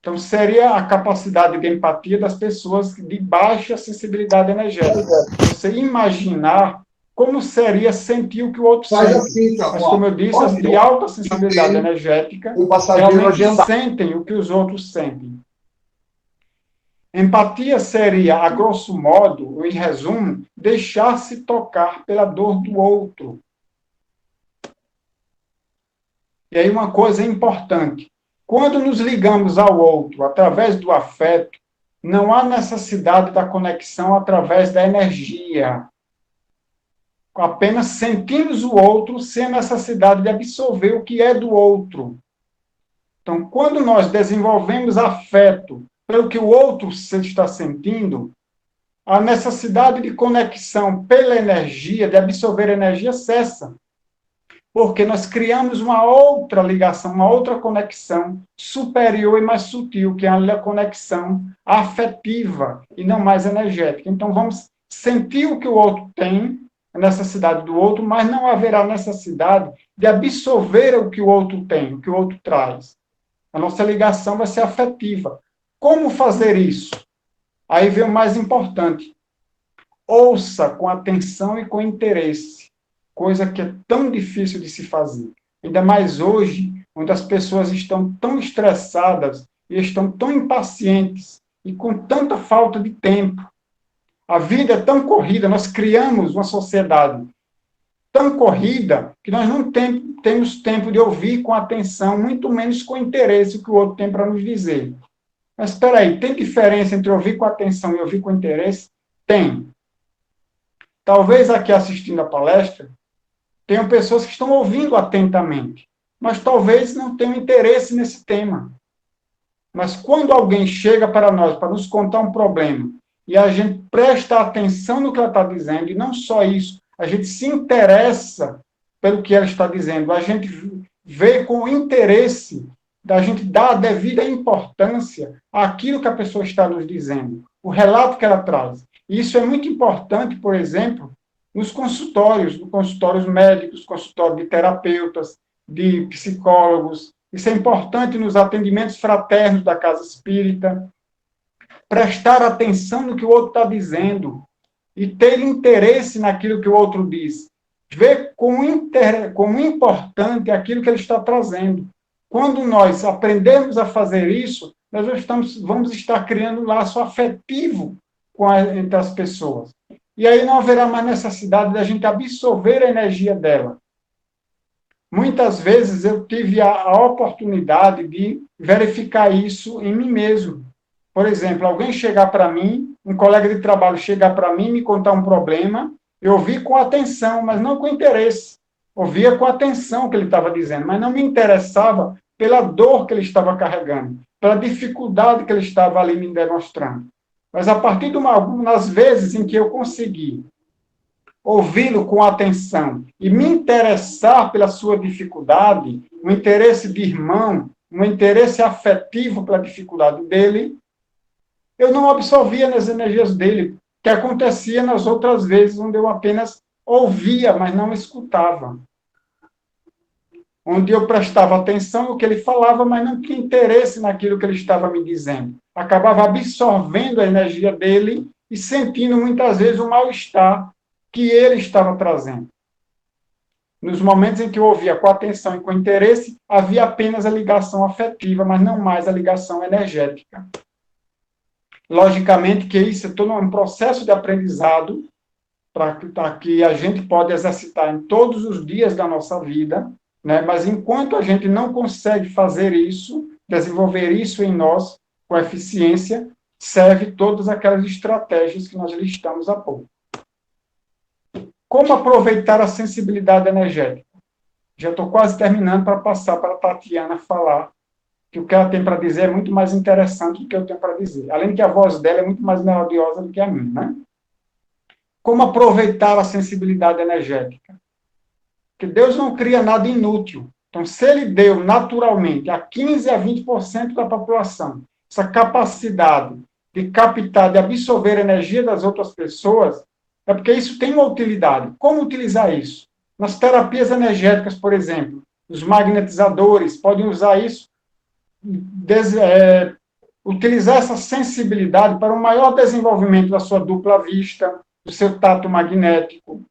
Então, seria a capacidade de empatia das pessoas de baixa sensibilidade energética. Você imaginar como seria sentir o que o outro sente. Assim, então, mas, como eu disse, as de alta sensibilidade energética realmente sentem o que os outros sentem. Empatia seria, a grosso modo, ou em resumo, deixar-se tocar pela dor do outro. E aí uma coisa importante. Quando nos ligamos ao outro através do afeto, não há necessidade da conexão através da energia. Apenas sentimos o outro sem a necessidade de absorver o que é do outro. Então, quando nós desenvolvemos afeto pelo que o outro está sentindo, a necessidade de conexão pela energia, de absorver energia, cessa. Porque nós criamos uma outra ligação, uma outra conexão superior e mais sutil, que é a conexão afetiva e não mais energética. Então, vamos sentir o que o outro tem, a necessidade do outro, mas não haverá necessidade de absorver o que o outro tem, o que o outro traz. A nossa ligação vai ser afetiva. Como fazer isso? Aí vem o mais importante. Ouça com atenção e com interesse, coisa que é tão difícil de se fazer. Ainda mais hoje, onde as pessoas estão tão estressadas e estão tão impacientes e com tanta falta de tempo. A vida é tão corrida, nós criamos uma sociedade tão corrida que nós não temos tempo de ouvir com atenção, muito menos com interesse o que o outro tem para nos dizer. Mas espera aí, tem diferença entre ouvir com atenção e ouvir com interesse? Tem. Talvez aqui assistindo a palestra, tenham pessoas que estão ouvindo atentamente, mas talvez não tenham interesse nesse tema. Mas quando alguém chega para nós para nos contar um problema e a gente presta atenção no que ela está dizendo, e não só isso, a gente se interessa pelo que ela está dizendo, a gente vê com interesse, a gente dá a devida importância àquilo que a pessoa está nos dizendo, o relato que ela traz. E isso é muito importante, por exemplo, nos consultórios médicos, consultórios de terapeutas, de psicólogos. Isso é importante nos atendimentos fraternos da casa espírita. Prestar atenção no que o outro está dizendo e ter interesse naquilo que o outro diz. Ver como importante aquilo que ele está trazendo. Quando nós aprendemos a fazer isso, nós vamos estar criando um laço afetivo entre as pessoas. E aí não haverá mais necessidade da gente absorver a energia dela. Muitas vezes eu tive a oportunidade de verificar isso em mim mesmo. Por exemplo, alguém chegar para mim, um colega de trabalho chegar para mim e me contar um problema, eu ouvi com atenção, mas não com interesse. Ouvia com atenção o que ele estava dizendo, mas não me interessava pela dor que ele estava carregando, pela dificuldade que ele estava ali me demonstrando. Mas a partir de algumas vezes em que eu consegui ouvi-lo com atenção e me interessar pela sua dificuldade, um interesse de irmão, um interesse afetivo pela dificuldade dele, eu não absorvia nas energias dele, que acontecia nas outras vezes, onde eu apenas ouvia, mas não escutava. Onde eu prestava atenção no que ele falava, mas não tinha interesse naquilo que ele estava me dizendo. Acabava absorvendo a energia dele e sentindo muitas vezes o mal-estar que ele estava trazendo. Nos momentos em que eu ouvia com atenção e com interesse, havia apenas a ligação afetiva, mas não mais a ligação energética. Logicamente que isso é todo um processo de aprendizado para que a gente pode exercitar em todos os dias da nossa vida, né? Mas enquanto a gente não consegue fazer isso, desenvolver isso em nós com eficiência, serve todas aquelas estratégias que nós listamos há pouco. Como aproveitar a sensibilidade energética? Já estou quase terminando para passar para a Tatiana falar que o que ela tem para dizer é muito mais interessante do que eu tenho para dizer. Além de que a voz dela é muito mais melodiosa do que a minha, né? Como aproveitar a sensibilidade energética? Porque Deus não cria nada inútil. Então, se ele deu naturalmente a 15% a 20% da população essa capacidade de captar, de absorver a energia das outras pessoas, é porque isso tem uma utilidade. Como utilizar isso? Nas terapias energéticas, por exemplo, os magnetizadores podem usar isso, utilizar essa sensibilidade para um maior desenvolvimento da sua dupla vista, do seu tato magnético.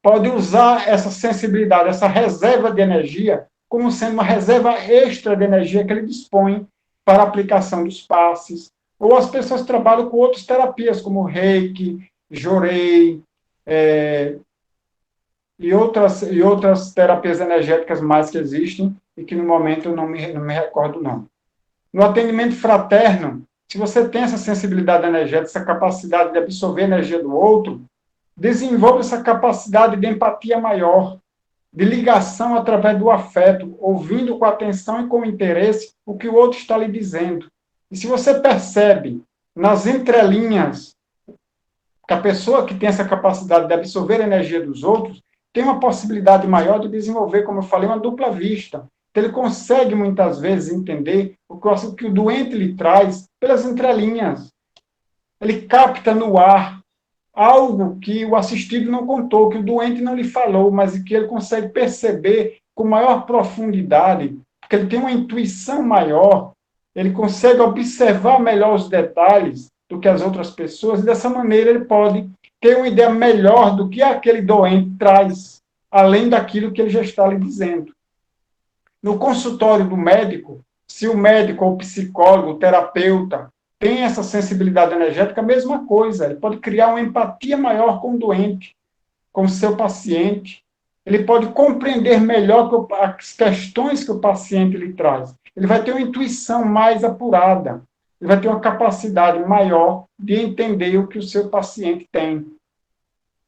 Pode usar essa sensibilidade, essa reserva de energia, como sendo uma reserva extra de energia que ele dispõe para a aplicação dos passes. Ou as pessoas trabalham com outras terapias, como Reiki, Jorei, e outras terapias energéticas mais que existem, e que no momento eu não me recordo não. No atendimento fraterno, se você tem essa sensibilidade energética, essa capacidade de absorver a energia do outro, desenvolve essa capacidade de empatia maior, de ligação através do afeto, ouvindo com atenção e com interesse o que o outro está lhe dizendo. E se você percebe nas entrelinhas que a pessoa que tem essa capacidade de absorver a energia dos outros tem uma possibilidade maior de desenvolver, como eu falei, uma dupla vista. Então, ele consegue, muitas vezes, entender o que o doente lhe traz pelas entrelinhas. Ele capta no ar algo que o assistido não contou, que o doente não lhe falou, mas que ele consegue perceber com maior profundidade, porque ele tem uma intuição maior, ele consegue observar melhor os detalhes do que as outras pessoas, e dessa maneira ele pode ter uma ideia melhor do que aquele doente traz, além daquilo que ele já está lhe dizendo. No consultório do médico, se o médico ou o psicólogo, o terapeuta, tem essa sensibilidade energética, a mesma coisa. Ele pode criar uma empatia maior com o doente, com o seu paciente. Ele pode compreender melhor as questões que o paciente lhe traz. Ele vai ter uma intuição mais apurada. Ele vai ter uma capacidade maior de entender o que o seu paciente tem.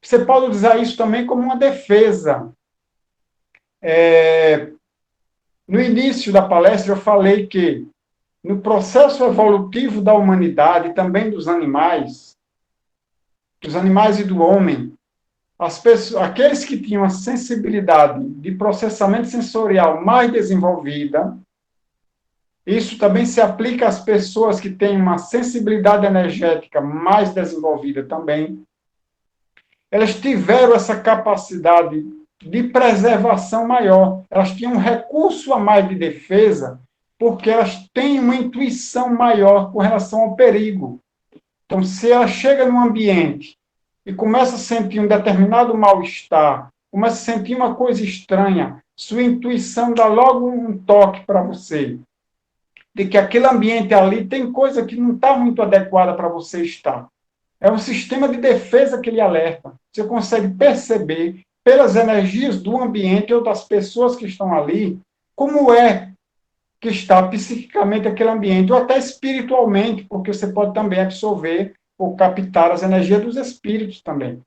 Você pode usar isso também como uma defesa. No início da palestra, eu falei que no processo evolutivo da humanidade e também dos animais e do homem, aqueles que tinham a sensibilidade de processamento sensorial mais desenvolvida, isso também se aplica às pessoas que têm uma sensibilidade energética mais desenvolvida também, elas tiveram essa capacidade de preservação maior, elas tinham um recurso a mais de defesa, porque elas têm uma intuição maior com relação ao perigo. Então, se ela chega num ambiente e começa a sentir um determinado mal-estar, começa a sentir uma coisa estranha, sua intuição dá logo um toque para você, de que aquele ambiente ali tem coisa que não está muito adequada para você estar. É um sistema de defesa que ele alerta. Você consegue perceber, pelas energias do ambiente ou das pessoas que estão ali, como é que está psiquicamente aquele ambiente, ou até espiritualmente, porque você pode também absorver ou captar as energias dos espíritos também.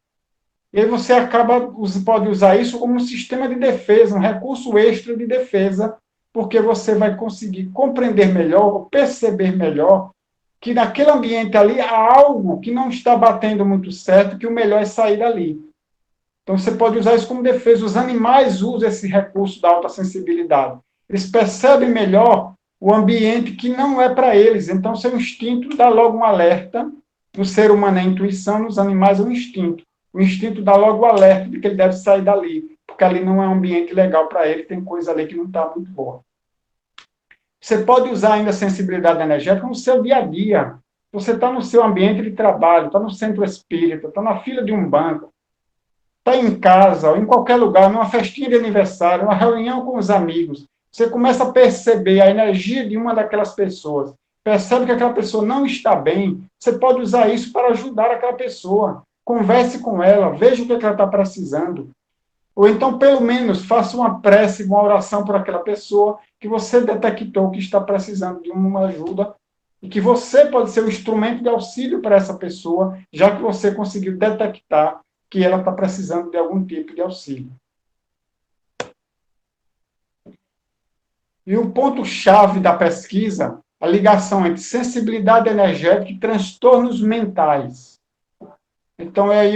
E aí você pode usar isso como um sistema de defesa, um recurso extra de defesa, porque você vai conseguir compreender melhor, ou perceber melhor, que naquele ambiente ali há algo que não está batendo muito certo, que o melhor é sair dali. Então você pode usar isso como defesa. Os animais usam esse recurso da alta sensibilidade. Eles percebem melhor o ambiente que não é para eles. Então, seu instinto dá logo um alerta. No ser humano é a intuição, nos animais é o instinto. O instinto dá logo o alerta de que ele deve sair dali, porque ali não é um ambiente legal para ele, tem coisa ali que não está muito boa. Você pode usar ainda a sensibilidade energética no seu dia a dia. Você está no seu ambiente de trabalho, está no centro espírita, está na fila de um banco, está em casa, ou em qualquer lugar, numa festinha de aniversário, uma reunião com os amigos. Você começa a perceber a energia de uma daquelas pessoas, percebe que aquela pessoa não está bem, você pode usar isso para ajudar aquela pessoa. Converse com ela, veja o que ela está precisando. Ou então, pelo menos, faça uma prece, uma oração por aquela pessoa que você detectou que está precisando de uma ajuda e que você pode ser um instrumento de auxílio para essa pessoa, já que você conseguiu detectar que ela está precisando de algum tipo de auxílio. E o ponto-chave da pesquisa, a ligação entre sensibilidade energética e transtornos mentais. Então, aí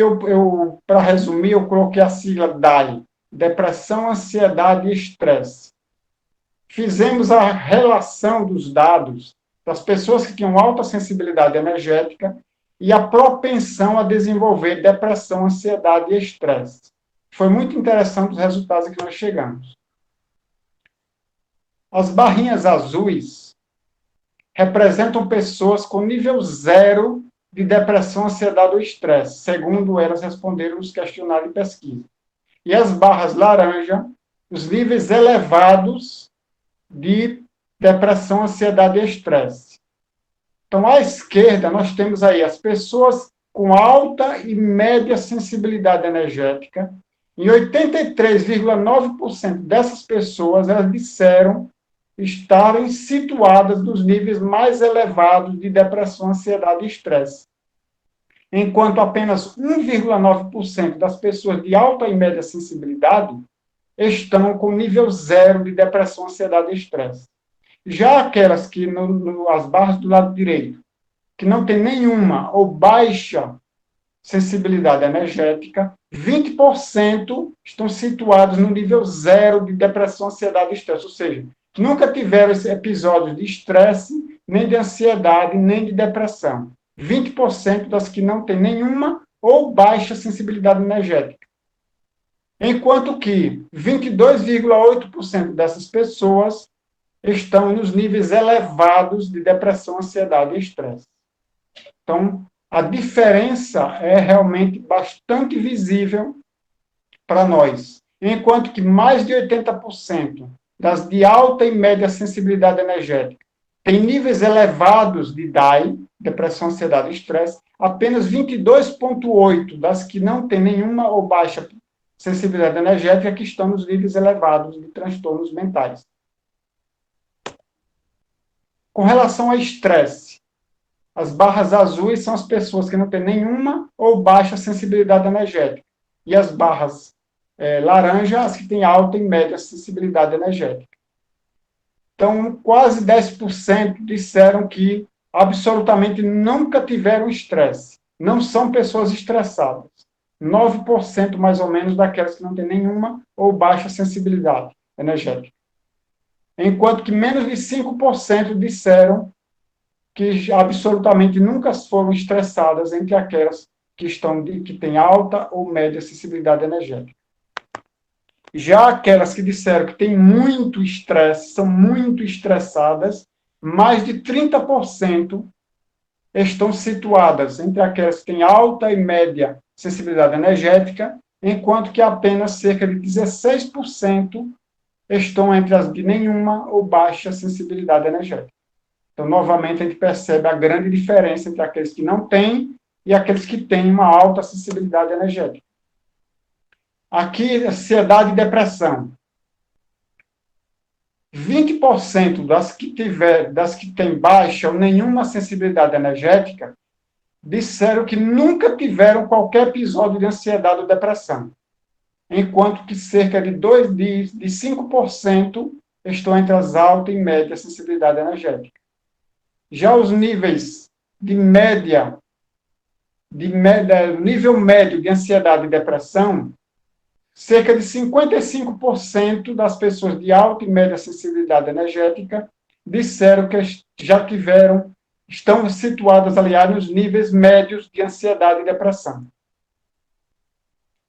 para resumir, eu coloquei a sigla DAI, depressão, ansiedade e estresse. Fizemos a relação dos dados das pessoas que tinham alta sensibilidade energética e a propensão a desenvolver depressão, ansiedade e estresse. Foi muito interessante os resultados a que nós chegamos. As barrinhas azuis representam pessoas com nível 0 de depressão, ansiedade ou estresse, segundo elas responderam nos questionários de pesquisa. E as barras laranja, os níveis elevados de depressão, ansiedade e estresse. Então, à esquerda, nós temos aí as pessoas com alta e média sensibilidade energética. E 83,9% dessas pessoas, elas disseram estarem situadas nos níveis mais elevados de depressão, ansiedade e estresse. Enquanto apenas 1,9% das pessoas de alta e média sensibilidade estão com nível 0 de depressão, ansiedade e estresse. Já aquelas que, as barras do lado direito, que não tem nenhuma ou baixa sensibilidade energética, 20% estão situados no nível 0 de depressão, ansiedade e estresse, ou seja, nunca tiveram esse episódio de estresse, nem de ansiedade, nem de depressão. 20% das que não têm nenhuma ou baixa sensibilidade energética. Enquanto que 22,8% dessas pessoas estão nos níveis elevados de depressão, ansiedade e estresse. Então, a diferença é realmente bastante visível para nós. Enquanto que mais de 80% das de alta e média sensibilidade energética têm níveis elevados de DAI, depressão, ansiedade e estresse, apenas 22,8% das que não têm nenhuma ou baixa sensibilidade energética que estão nos níveis elevados de transtornos mentais. Com relação ao estresse, as barras azuis são as pessoas que não têm nenhuma ou baixa sensibilidade energética. E as barras laranja, as que têm alta e média sensibilidade energética. Então, quase 10% disseram que absolutamente nunca tiveram estresse. Não são pessoas estressadas. 9% mais ou menos daquelas que não têm nenhuma ou baixa sensibilidade energética. Enquanto que menos de 5% disseram que absolutamente nunca foram estressadas entre aquelas que têm alta ou média sensibilidade energética. Já aquelas que disseram que têm muito estresse, são muito estressadas, mais de 30% estão situadas entre aquelas que têm alta e média sensibilidade energética, enquanto que apenas cerca de 16% estão entre as de nenhuma ou baixa sensibilidade energética. Então, novamente, a gente percebe a grande diferença entre aqueles que não têm e aqueles que têm uma alta sensibilidade energética. Aqui, ansiedade e depressão. 20% das que têm baixa ou nenhuma sensibilidade energética disseram que nunca tiveram qualquer episódio de ansiedade ou depressão, enquanto que cerca de 5% estão entre as alta e média sensibilidade energética. Já os níveis nível médio de ansiedade e depressão, cerca de 55% das pessoas de alta e média sensibilidade energética disseram que estão situadas, aliás, nos níveis médios de ansiedade e depressão.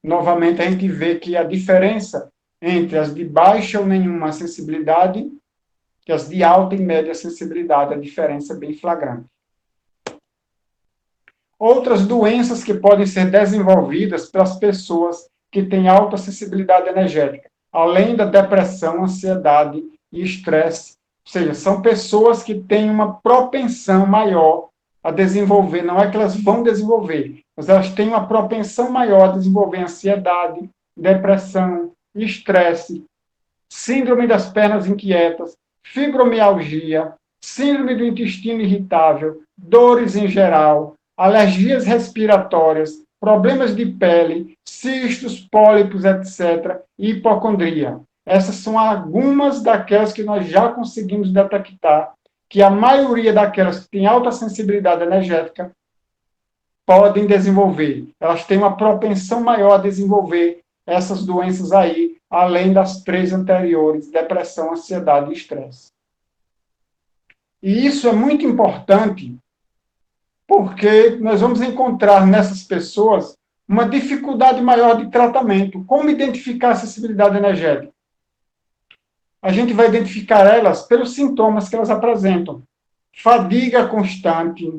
Novamente, a gente vê que a diferença entre as de baixa ou nenhuma sensibilidade e as de alta e média sensibilidade, a diferença é bem flagrante. Outras doenças que podem ser desenvolvidas pelas pessoas que têm alta sensibilidade energética, além da depressão, ansiedade e estresse, ou seja, são pessoas que têm uma propensão maior a desenvolver, não é que elas vão desenvolver, mas elas têm uma propensão maior a desenvolver ansiedade, depressão, estresse, síndrome das pernas inquietas, fibromialgia, síndrome do intestino irritável, dores em geral, alergias respiratórias, problemas de pele, cistos, pólipos, etc., e hipocondria. Essas são algumas daquelas que nós já conseguimos detectar que a maioria daquelas que têm alta sensibilidade energética podem desenvolver. Elas têm uma propensão maior a desenvolver essas doenças aí, além das 3 anteriores, depressão, ansiedade e estresse. E isso é muito importante, porque nós vamos encontrar nessas pessoas uma dificuldade maior de tratamento. Como identificar a sensibilidade energética? A gente vai identificar elas pelos sintomas que elas apresentam. Fadiga constante,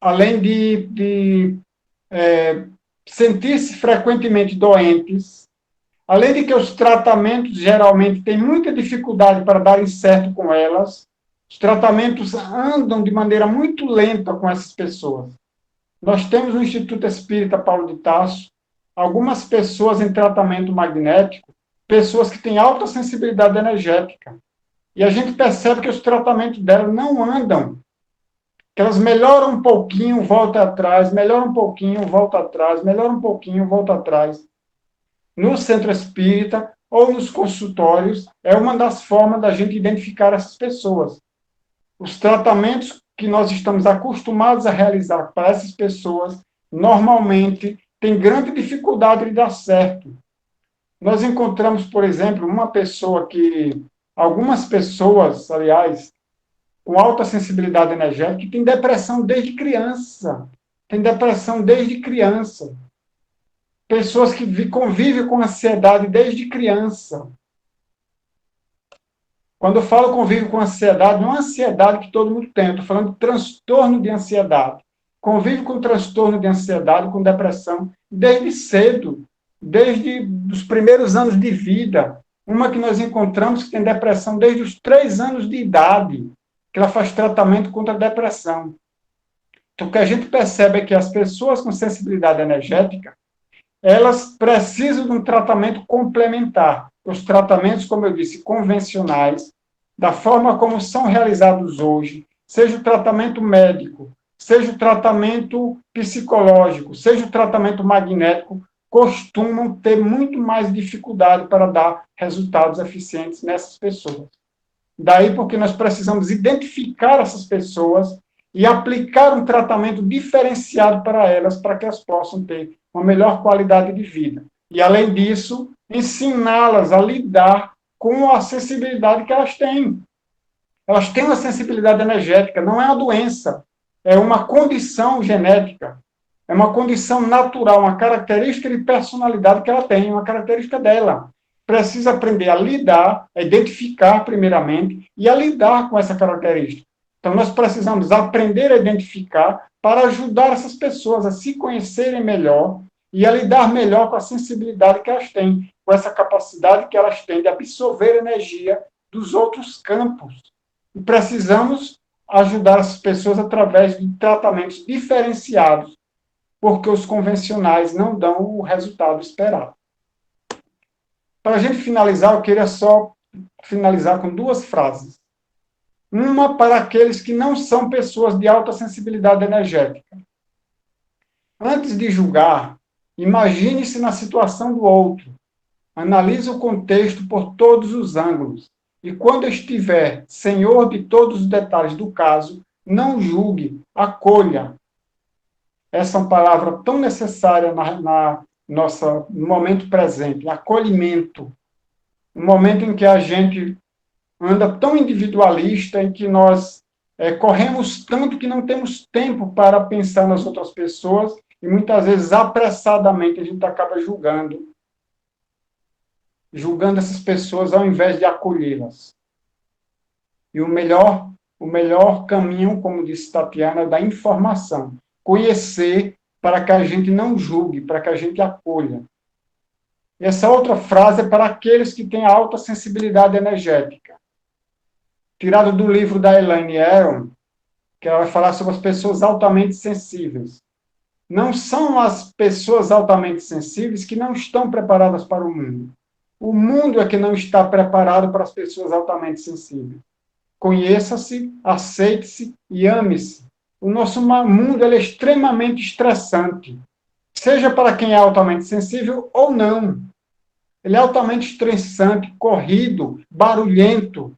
além de sentir-se frequentemente doentes, além de que os tratamentos geralmente têm muita dificuldade para darem certo com elas, os tratamentos andam de maneira muito lenta com essas pessoas. Nós temos no Instituto Espírita Paulo de Tarso algumas pessoas em tratamento magnético, pessoas que têm alta sensibilidade energética. E a gente percebe que os tratamentos delas não andam, que elas melhoram um pouquinho, voltam atrás, melhoram um pouquinho, voltam atrás, melhoram um pouquinho, voltam atrás. No centro espírita ou nos consultórios, é uma das formas da gente identificar essas pessoas. Os tratamentos que nós estamos acostumados a realizar para essas pessoas, normalmente tem grande dificuldade de dar certo. Nós encontramos, por exemplo, algumas pessoas, aliás, com alta sensibilidade energética, que têm depressão desde criança. Tem depressão desde criança. Pessoas que convivem com ansiedade desde criança. Quando eu falo convívio com ansiedade, não é ansiedade que todo mundo tem, eu estou falando de transtorno de ansiedade. Convive com transtorno de ansiedade, com depressão, desde cedo, desde os primeiros anos de vida. Uma que nós encontramos que tem depressão desde os 3 anos de idade, que ela faz tratamento contra a depressão. Então, o que a gente percebe é que as pessoas com sensibilidade energética, elas precisam de um tratamento complementar. Os tratamentos, como eu disse, convencionais, da forma como são realizados hoje, seja o tratamento médico, seja o tratamento psicológico, seja o tratamento magnético, costumam ter muito mais dificuldade para dar resultados eficientes nessas pessoas. Daí porque nós precisamos identificar essas pessoas e aplicar um tratamento diferenciado para elas, para que elas possam ter uma melhor qualidade de vida. E, além disso, ensiná-las a lidar com a sensibilidade que elas têm. Elas têm uma sensibilidade energética, não é uma doença, é uma condição genética, é uma condição natural, uma característica de personalidade que ela tem, uma característica dela. Precisa aprender a lidar, a identificar primeiramente e a lidar com essa característica. Então, nós precisamos aprender a identificar para ajudar essas pessoas a se conhecerem melhor e a lidar melhor com a sensibilidade que elas têm, com essa capacidade que elas têm de absorver energia dos outros campos. E precisamos ajudar essas pessoas através de tratamentos diferenciados, porque os convencionais não dão o resultado esperado. Para a gente finalizar, eu queria só finalizar com 2 frases. Uma para aqueles que não são pessoas de alta sensibilidade energética. Antes de julgar, imagine-se na situação do outro. Analise o contexto por todos os ângulos. E quando estiver senhor de todos os detalhes do caso, não julgue, acolha. Essa é uma palavra tão necessária no momento presente, acolhimento. Um momento em que a gente anda tão individualista, em que nós corremos tanto que não temos tempo para pensar nas outras pessoas e muitas vezes apressadamente a gente acaba julgando essas pessoas ao invés de acolhê-las. E o melhor caminho, como disse Tatiana, é da informação. Conhecer para que a gente não julgue, para que a gente acolha. Essa outra frase é para aqueles que têm alta sensibilidade energética. Tirado do livro da Elaine Aron, que ela vai falar sobre as pessoas altamente sensíveis. Não são as pessoas altamente sensíveis que não estão preparadas para o mundo. O mundo é que não está preparado para as pessoas altamente sensíveis. Conheça-se, aceite-se e ame-se. O nosso mundo é extremamente estressante, seja para quem é altamente sensível ou não. Ele é altamente estressante, corrido, barulhento,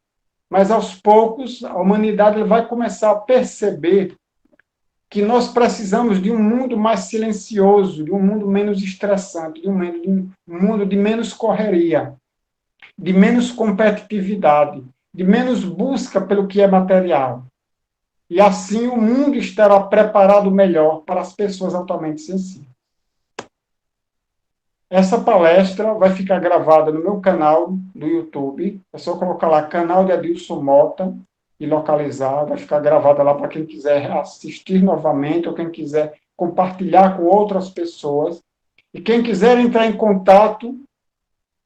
mas aos poucos a humanidade vai começar a perceber que nós precisamos de um mundo mais silencioso, de um mundo menos estressante, de um mundo de menos correria, de menos competitividade, de menos busca pelo que é material. E assim o mundo estará preparado melhor para as pessoas altamente sensíveis. Essa palestra vai ficar gravada no meu canal do YouTube. É só colocar lá, canal de Adilson Mota, e localizar. Vai ficar gravada lá para quem quiser assistir novamente ou quem quiser compartilhar com outras pessoas. E quem quiser entrar em contato,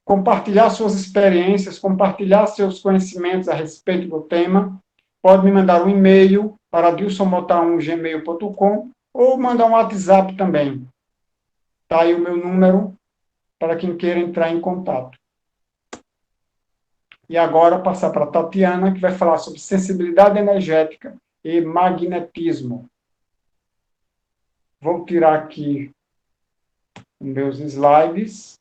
compartilhar suas experiências, compartilhar seus conhecimentos a respeito do tema, pode me mandar um e-mail para adilsonmota1gmail.com ou mandar um WhatsApp também. Está aí o meu número para quem queira entrar em contato. E agora passar para a Tatiana, que vai falar sobre sensibilidade energética e magnetismo. Vou tirar aqui os meus slides.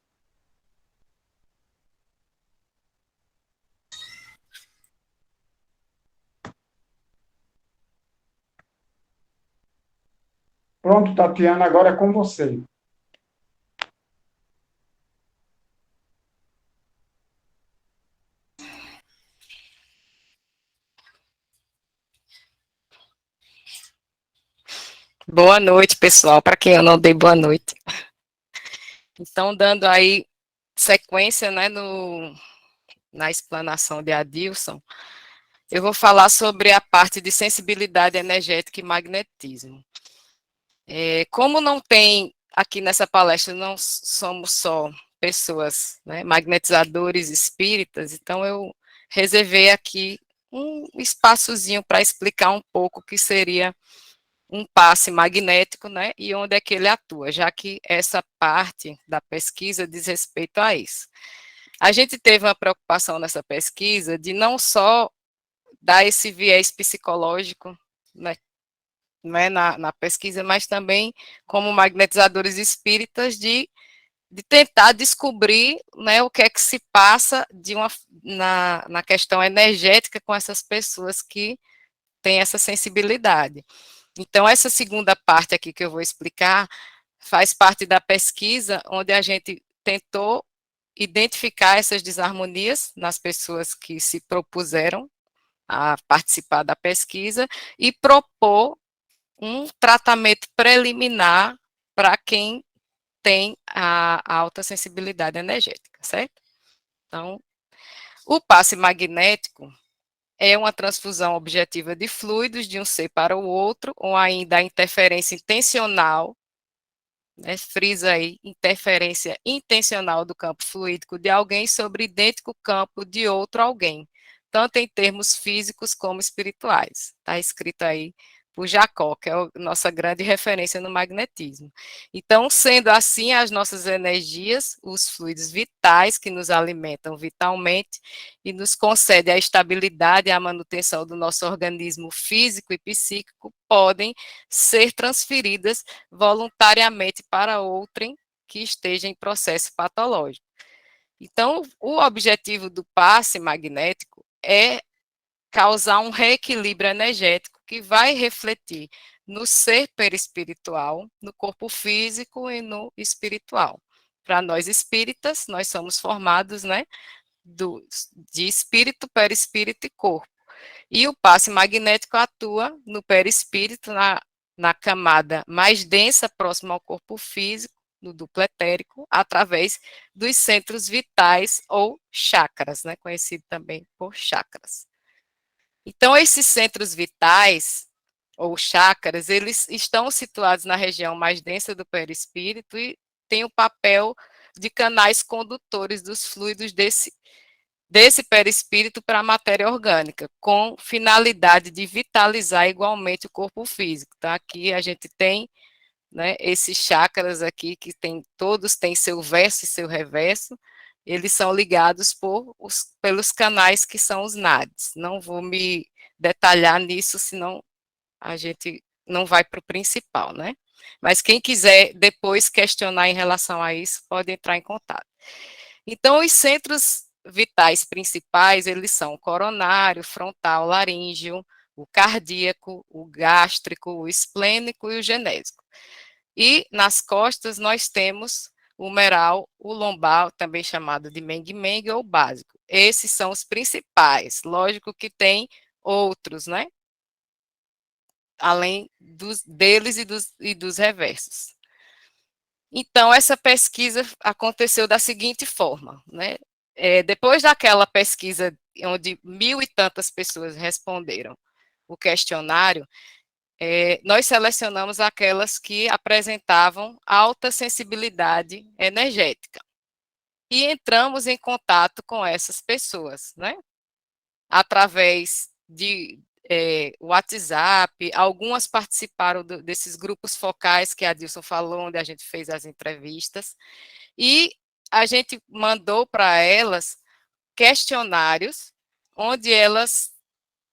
Pronto, Tatiana, agora é com você. Boa noite, pessoal, para quem eu não dei boa noite. Então, dando aí sequência, né, na explanação de Adilson, eu vou falar sobre a parte de sensibilidade energética e magnetismo. Como não tem, aqui nessa palestra, não somos só pessoas, né, magnetizadores espíritas, então eu reservei aqui um espaçozinho para explicar um pouco o que seria um passe magnético, né, e onde é que ele atua, já que essa parte da pesquisa diz respeito a isso. A gente teve uma preocupação nessa pesquisa de não só dar esse viés psicológico, né, na pesquisa, mas também como magnetizadores espíritas de tentar descobrir, né, o que é que se passa na questão energética com essas pessoas que têm essa sensibilidade. Então, essa segunda parte aqui que eu vou explicar faz parte da pesquisa, onde a gente tentou identificar essas desarmonias nas pessoas que se propuseram a participar da pesquisa e propor um tratamento preliminar para quem tem a alta sensibilidade energética, certo? Então, o passe magnético é uma transfusão objetiva de fluidos de um ser para o outro, ou ainda a interferência intencional, né, frisa aí, interferência intencional do campo fluídico de alguém sobre idêntico campo de outro alguém, tanto em termos físicos como espirituais. Está escrito aí por Jacó, que é a nossa grande referência no magnetismo. Então, sendo assim, as nossas energias, os fluidos vitais que nos alimentam vitalmente e nos concedem a estabilidade e a manutenção do nosso organismo físico e psíquico, podem ser transferidas voluntariamente para outrem que esteja em processo patológico. Então, o objetivo do passe magnético é causar um reequilíbrio energético que vai refletir no ser perispiritual, no corpo físico e no espiritual. Para nós espíritas, nós somos formados, né, de espírito, perispírito e corpo. E o passe magnético atua no perispírito, na camada mais densa, próxima ao corpo físico, no duplo etérico, através dos centros vitais ou chakras, né, conhecido também por chakras. Então, esses centros vitais, ou chakras, eles estão situados na região mais densa do perispírito e têm o papel de canais condutores dos fluidos desse perispírito para a matéria orgânica, com finalidade de vitalizar igualmente o corpo físico. Então, aqui a gente tem, né, esses chakras aqui, que todos têm seu verso e seu reverso, eles são ligados pelos canais que são os nadis. Não vou me detalhar nisso, senão a gente não vai para o principal, né? Mas quem quiser depois questionar em relação a isso, pode entrar em contato. Então, os centros vitais principais, eles são o coronário, frontal, laríngeo, o cardíaco, o gástrico, o esplênico e o genésico. E nas costas nós temos o humeral, o lombar, também chamado de mengue-mengue ou básico. Esses são os principais. Lógico que tem outros, né? Além deles e dos reversos. Então, essa pesquisa aconteceu da seguinte forma, né? Depois daquela pesquisa onde 1.000 e tantas pessoas responderam o questionário, nós selecionamos aquelas que apresentavam alta sensibilidade energética e entramos em contato com essas pessoas, né? Através de WhatsApp, algumas participaram desses grupos focais que a Dilson falou, onde a gente fez as entrevistas, e a gente mandou para elas questionários, onde elas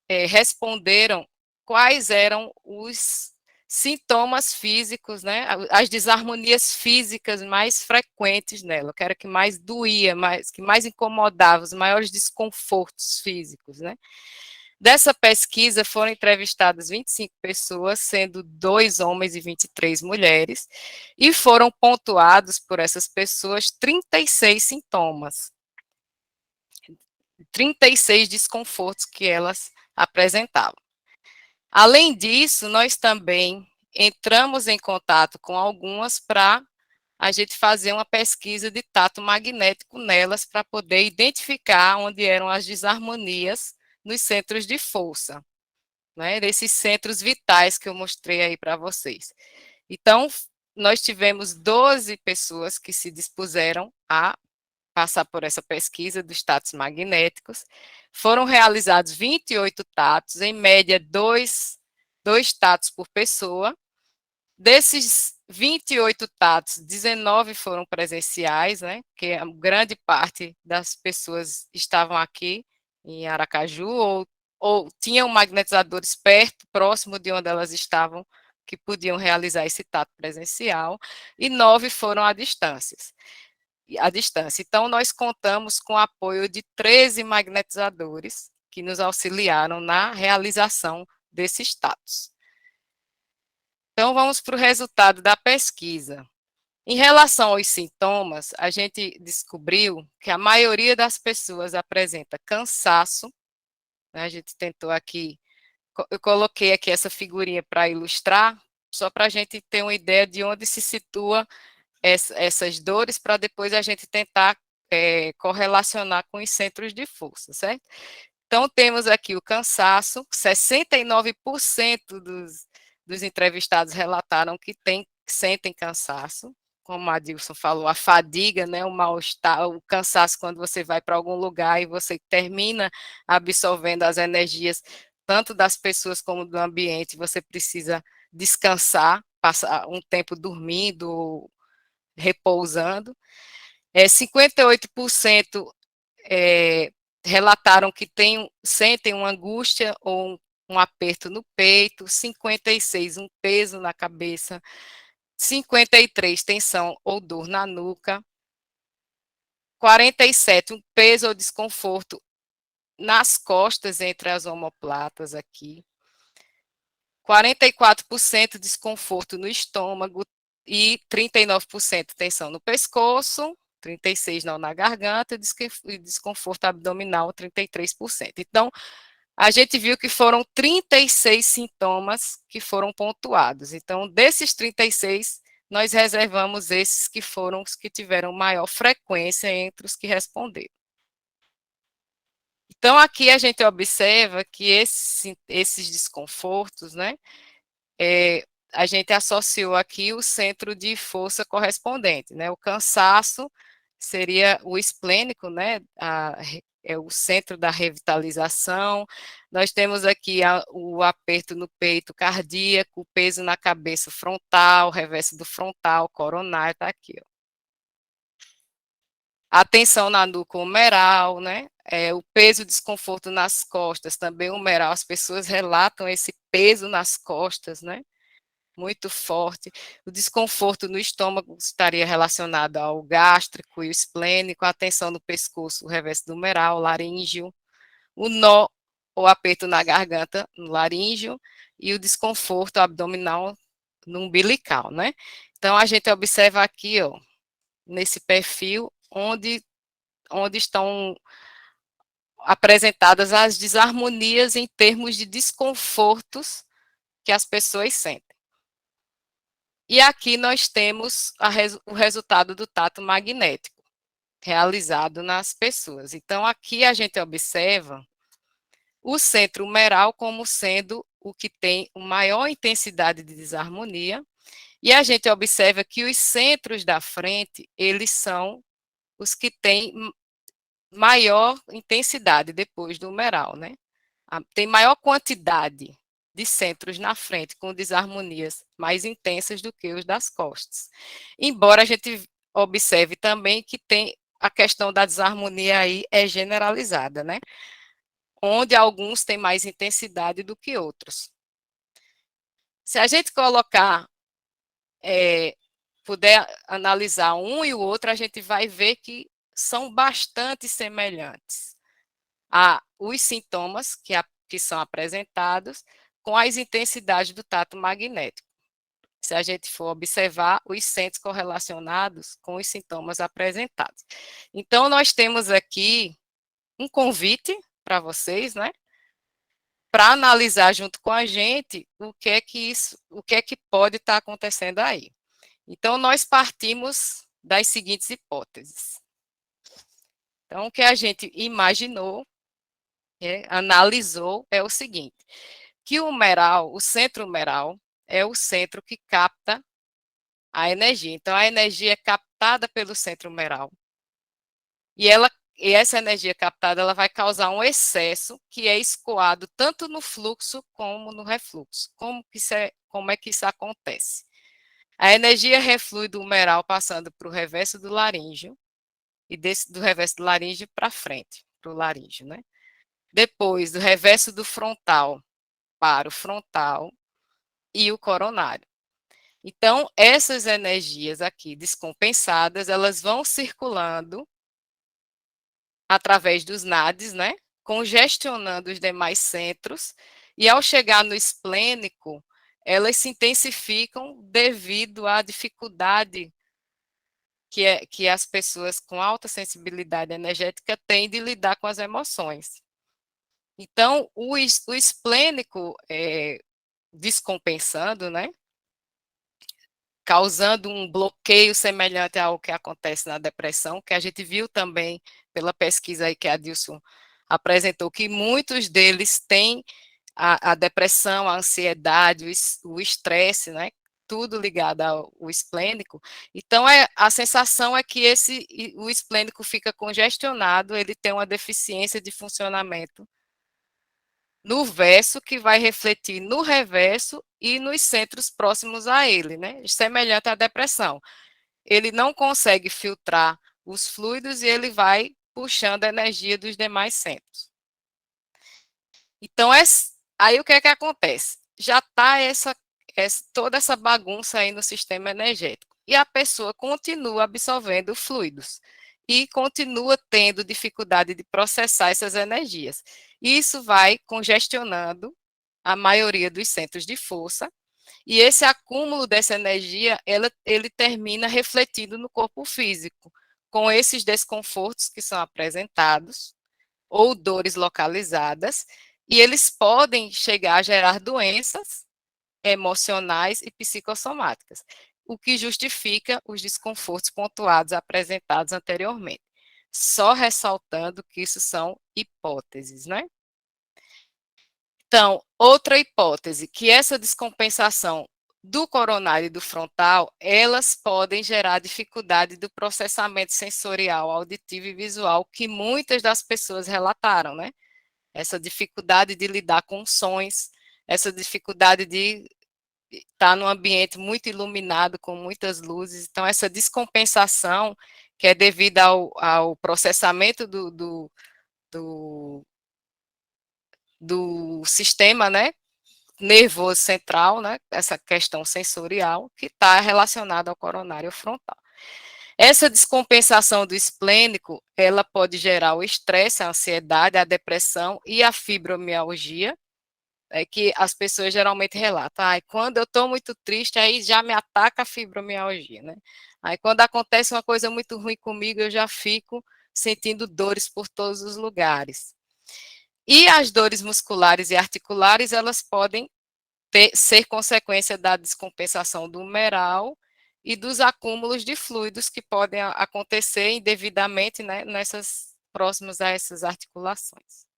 responderam quais eram os sintomas físicos, né, as desarmonias físicas mais frequentes nela, que era que mais doía, que mais incomodava, os maiores desconfortos físicos, né. Dessa pesquisa foram entrevistadas 25 pessoas, sendo 2 homens e 23 mulheres, e foram pontuados por essas pessoas 36 sintomas, 36 desconfortos que elas apresentavam. Além disso, nós também entramos em contato com algumas para a gente fazer uma pesquisa de tato magnético nelas para poder identificar onde eram as desarmonias nos centros de força, né, desses centros vitais que eu mostrei aí para vocês. Então, nós tivemos 12 pessoas que se dispuseram a passar por essa pesquisa dos tatos magnéticos. Foram realizados 28 tatos, em média, dois tatos por pessoa. Desses 28 tatos, 19 foram presenciais, né, que a grande parte das pessoas estavam aqui em Aracaju, ou tinham magnetizadores perto, próximo de onde elas estavam, que podiam realizar esse tato presencial, e 9 foram à distância. Então, nós contamos com o apoio de 13 magnetizadores que nos auxiliaram na realização desses tatos. Então, vamos para o resultado da pesquisa. Em relação aos sintomas, a gente descobriu que a maioria das pessoas apresenta cansaço, né? A gente tentou aqui, eu coloquei aqui essa figurinha para ilustrar, só para a gente ter uma ideia de onde se situa essas dores, para depois a gente tentar correlacionar com os centros de força, certo? Então, temos aqui o cansaço, 69% dos entrevistados relataram que sentem cansaço, como a Adilson falou, a fadiga, né, o mal-estar, o cansaço quando você vai para algum lugar e você termina absorvendo as energias, tanto das pessoas como do ambiente, você precisa descansar, passar um tempo dormindo, repousando. 58% relataram que sentem uma angústia ou um aperto no peito, 56% um peso na cabeça, 53% tensão ou dor na nuca, 47% um peso ou desconforto nas costas entre as omoplatas aqui, 44% desconforto no estômago e 39% tensão no pescoço, 36% não na garganta e desconforto abdominal, 33%. Então, a gente viu que foram 36 sintomas que foram pontuados. Então, desses 36, nós reservamos esses que foram os que tiveram maior frequência entre os que responderam. Então, aqui a gente observa que esses desconfortos, né, a gente associou aqui o centro de força correspondente, né, o cansaço seria o esplênico, né, é o centro da revitalização, nós temos aqui o aperto no peito cardíaco, o peso na cabeça frontal, reverso do frontal, coronário, está aqui, ó. A tensão na nuca humeral, né? O peso e desconforto nas costas, também humeral, as pessoas relatam esse peso nas costas, né? Muito forte. O desconforto no estômago estaria relacionado ao gástrico e o esplênico, a tensão no pescoço, o reverso do humeral, laríngeo, o nó ou aperto na garganta, no laríngeo, e o desconforto abdominal no umbilical, né? Então, a gente observa aqui, ó, nesse perfil, onde estão apresentadas as desarmonias em termos de desconfortos que as pessoas sentem. E aqui nós temos o resultado do tato magnético, realizado nas pessoas. Então, aqui a gente observa o centro humeral como sendo o que tem maior intensidade de desarmonia, e a gente observa que os centros da frente, eles são os que têm maior intensidade depois do humeral, né? Tem maior quantidade de centros na frente, com desarmonias mais intensas do que os das costas. Embora a gente observe também que tem a questão da desarmonia aí é generalizada, né? Onde alguns têm mais intensidade do que outros. Se a gente colocar, puder analisar um e o outro, a gente vai ver que são bastante semelhantes. Os sintomas, que que são apresentados com as intensidades do tato magnético. Se a gente for observar os centros correlacionados com os sintomas apresentados. Então, nós temos aqui um convite para vocês, né? Para analisar junto com a gente o que é que pode estar acontecendo aí. Então, nós partimos das seguintes hipóteses. Então, o que a gente imaginou, analisou, é o seguinte, que o humeral, o centro humeral, é o centro que capta a energia. Então, a energia é captada pelo centro humeral. E essa energia captada ela vai causar um excesso que é escoado tanto no fluxo como no refluxo. Como é que isso acontece? A energia reflui do humeral passando para o reverso do laríngeo e do reverso do laríngeo para frente, para o laríngeo, né? Depois, do reverso do frontal para o frontal e o coronário. Então, essas energias aqui descompensadas, elas vão circulando através dos NADs, né? Congestionando os demais centros, e ao chegar no esplênico, elas se intensificam devido à dificuldade que as pessoas com alta sensibilidade energética têm de lidar com as emoções. Então, o esplênico descompensando, né? Causando um bloqueio semelhante ao que acontece na depressão, que a gente viu também pela pesquisa aí que a Dilson apresentou, que muitos deles têm a depressão, a ansiedade, o estresse, né? Tudo ligado ao esplênico. Então, a sensação é que o esplênico fica congestionado, ele tem uma deficiência de funcionamento no verso, que vai refletir no reverso e nos centros próximos a ele, né? Semelhante à depressão. Ele não consegue filtrar os fluidos e ele vai puxando a energia dos demais centros. Então, aí o que é que acontece? Já está toda essa bagunça aí no sistema energético. E a pessoa continua absorvendo fluidos e continua tendo dificuldade de processar essas energias. Isso vai congestionando a maioria dos centros de força, e esse acúmulo dessa energia, ele termina refletindo no corpo físico, com esses desconfortos que são apresentados, ou dores localizadas, e eles podem chegar a gerar doenças emocionais e psicossomáticas, o que justifica os desconfortos pontuados apresentados anteriormente. Só ressaltando que isso são hipóteses, né? Então, outra hipótese, que essa descompensação do coronário e do frontal, elas podem gerar dificuldade do processamento sensorial, auditivo e visual, que muitas das pessoas relataram, né? Essa dificuldade de lidar com sons, essa dificuldade de estar num ambiente muito iluminado, com muitas luzes. Então, essa descompensação, que é devido ao processamento do sistema, né, nervoso central, né, essa questão sensorial, que está relacionada ao coronário frontal. Essa descompensação do esplênico, ela pode gerar o estresse, a ansiedade, a depressão e a fibromialgia, que as pessoas geralmente relatam. Quando eu estou muito triste, aí já me ataca a fibromialgia, né? Aí quando acontece uma coisa muito ruim comigo, eu já fico sentindo dores por todos os lugares. E as dores musculares e articulares, elas podem ser consequência da descompensação do humeral e dos acúmulos de fluidos que podem acontecer indevidamente, né, próximas a essas articulações.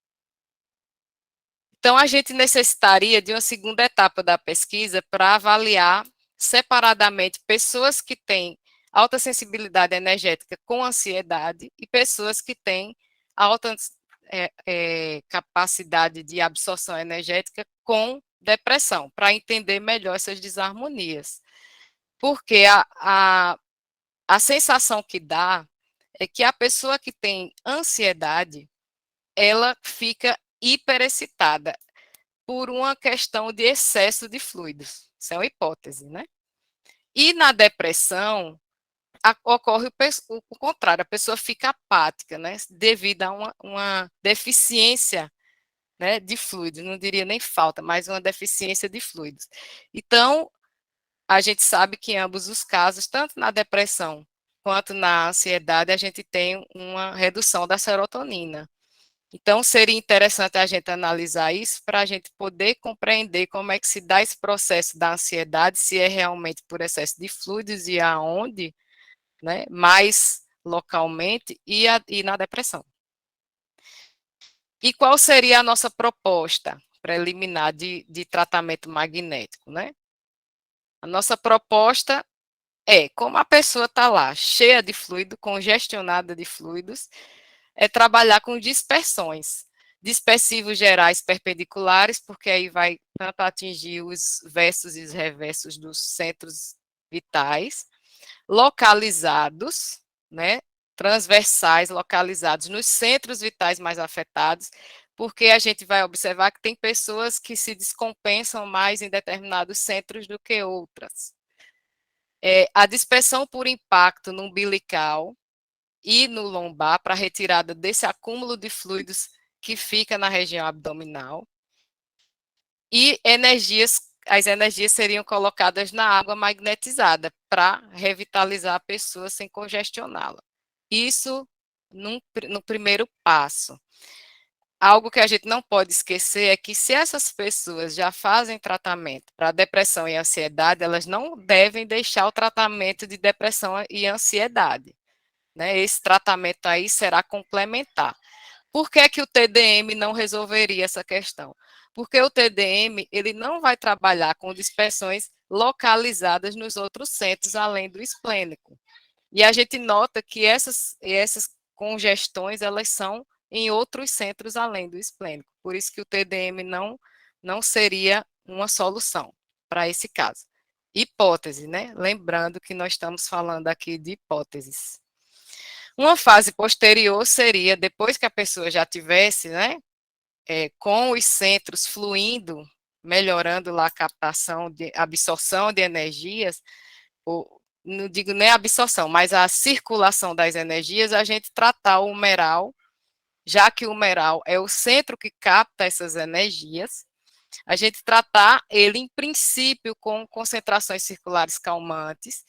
Então, a gente necessitaria de uma segunda etapa da pesquisa para avaliar separadamente pessoas que têm alta sensibilidade energética com ansiedade e pessoas que têm alta capacidade de absorção energética com depressão, para entender melhor essas desarmonias. Porque a sensação que dá é que a pessoa que tem ansiedade, ela fica hiperexcitada por uma questão de excesso de fluidos. Isso é uma hipótese, né? E na depressão, ocorre o contrário, a pessoa fica apática, né? Devido a uma deficiência né, de fluidos, não diria nem falta, mas uma deficiência de fluidos. Então, a gente sabe que em ambos os casos, tanto na depressão quanto na ansiedade, a gente tem uma redução da serotonina. Então, seria interessante a gente analisar isso para a gente poder compreender como é que se dá esse processo da ansiedade, se é realmente por excesso de fluidos e aonde, né, mais localmente, e na depressão. E qual seria a nossa proposta preliminar de tratamento magnético, né? A nossa proposta é, como a pessoa está lá, cheia de fluido, congestionada de fluidos, é trabalhar com dispersões. Dispersivos gerais perpendiculares, porque aí vai tanto atingir os versos e os reversos dos centros vitais, localizados, né, transversais, localizados nos centros vitais mais afetados, porque a gente vai observar que tem pessoas que se descompensam mais em determinados centros do que outras. A dispersão por impacto no umbilical e no lombar para retirada desse acúmulo de fluidos que fica na região abdominal. E as energias seriam colocadas na água magnetizada para revitalizar a pessoa sem congestioná-la. Isso no primeiro passo. Algo que a gente não pode esquecer é que se essas pessoas já fazem tratamento para depressão e ansiedade, elas não devem deixar o tratamento de depressão e ansiedade, né? Esse tratamento aí será complementar. Por que que o TDM não resolveria essa questão? Porque o TDM, ele não vai trabalhar com dispersões localizadas nos outros centros, além do esplênico. E a gente nota que essas congestões, elas são em outros centros além do esplênico. Por isso que o TDM não seria uma solução para esse caso. Hipótese, né? Lembrando que nós estamos falando aqui de hipóteses. Uma fase posterior seria, depois que a pessoa já tivesse, né, com os centros fluindo, melhorando lá a captação, de absorção de energias, não digo nem a absorção, mas a circulação das energias, a gente tratar o humeral, já que o humeral é o centro que capta essas energias, a gente tratar ele, em princípio, com concentrações circulares calmantes,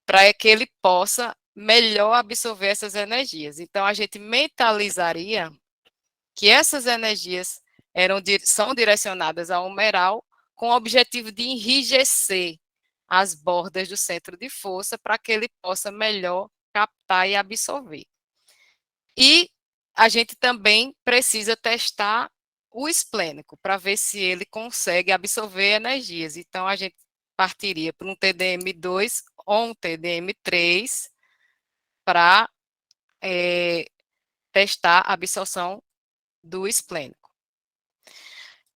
para que ele possa melhor absorver essas energias. Então, a gente mentalizaria que essas energias são direcionadas ao humeral com o objetivo de enrijecer as bordas do centro de força para que ele possa melhor captar e absorver. E a gente também precisa testar o esplênico para ver se ele consegue absorver energias. Então, a gente partiria para um TDM2 ou um TDM3 para testar a absorção do esplênico.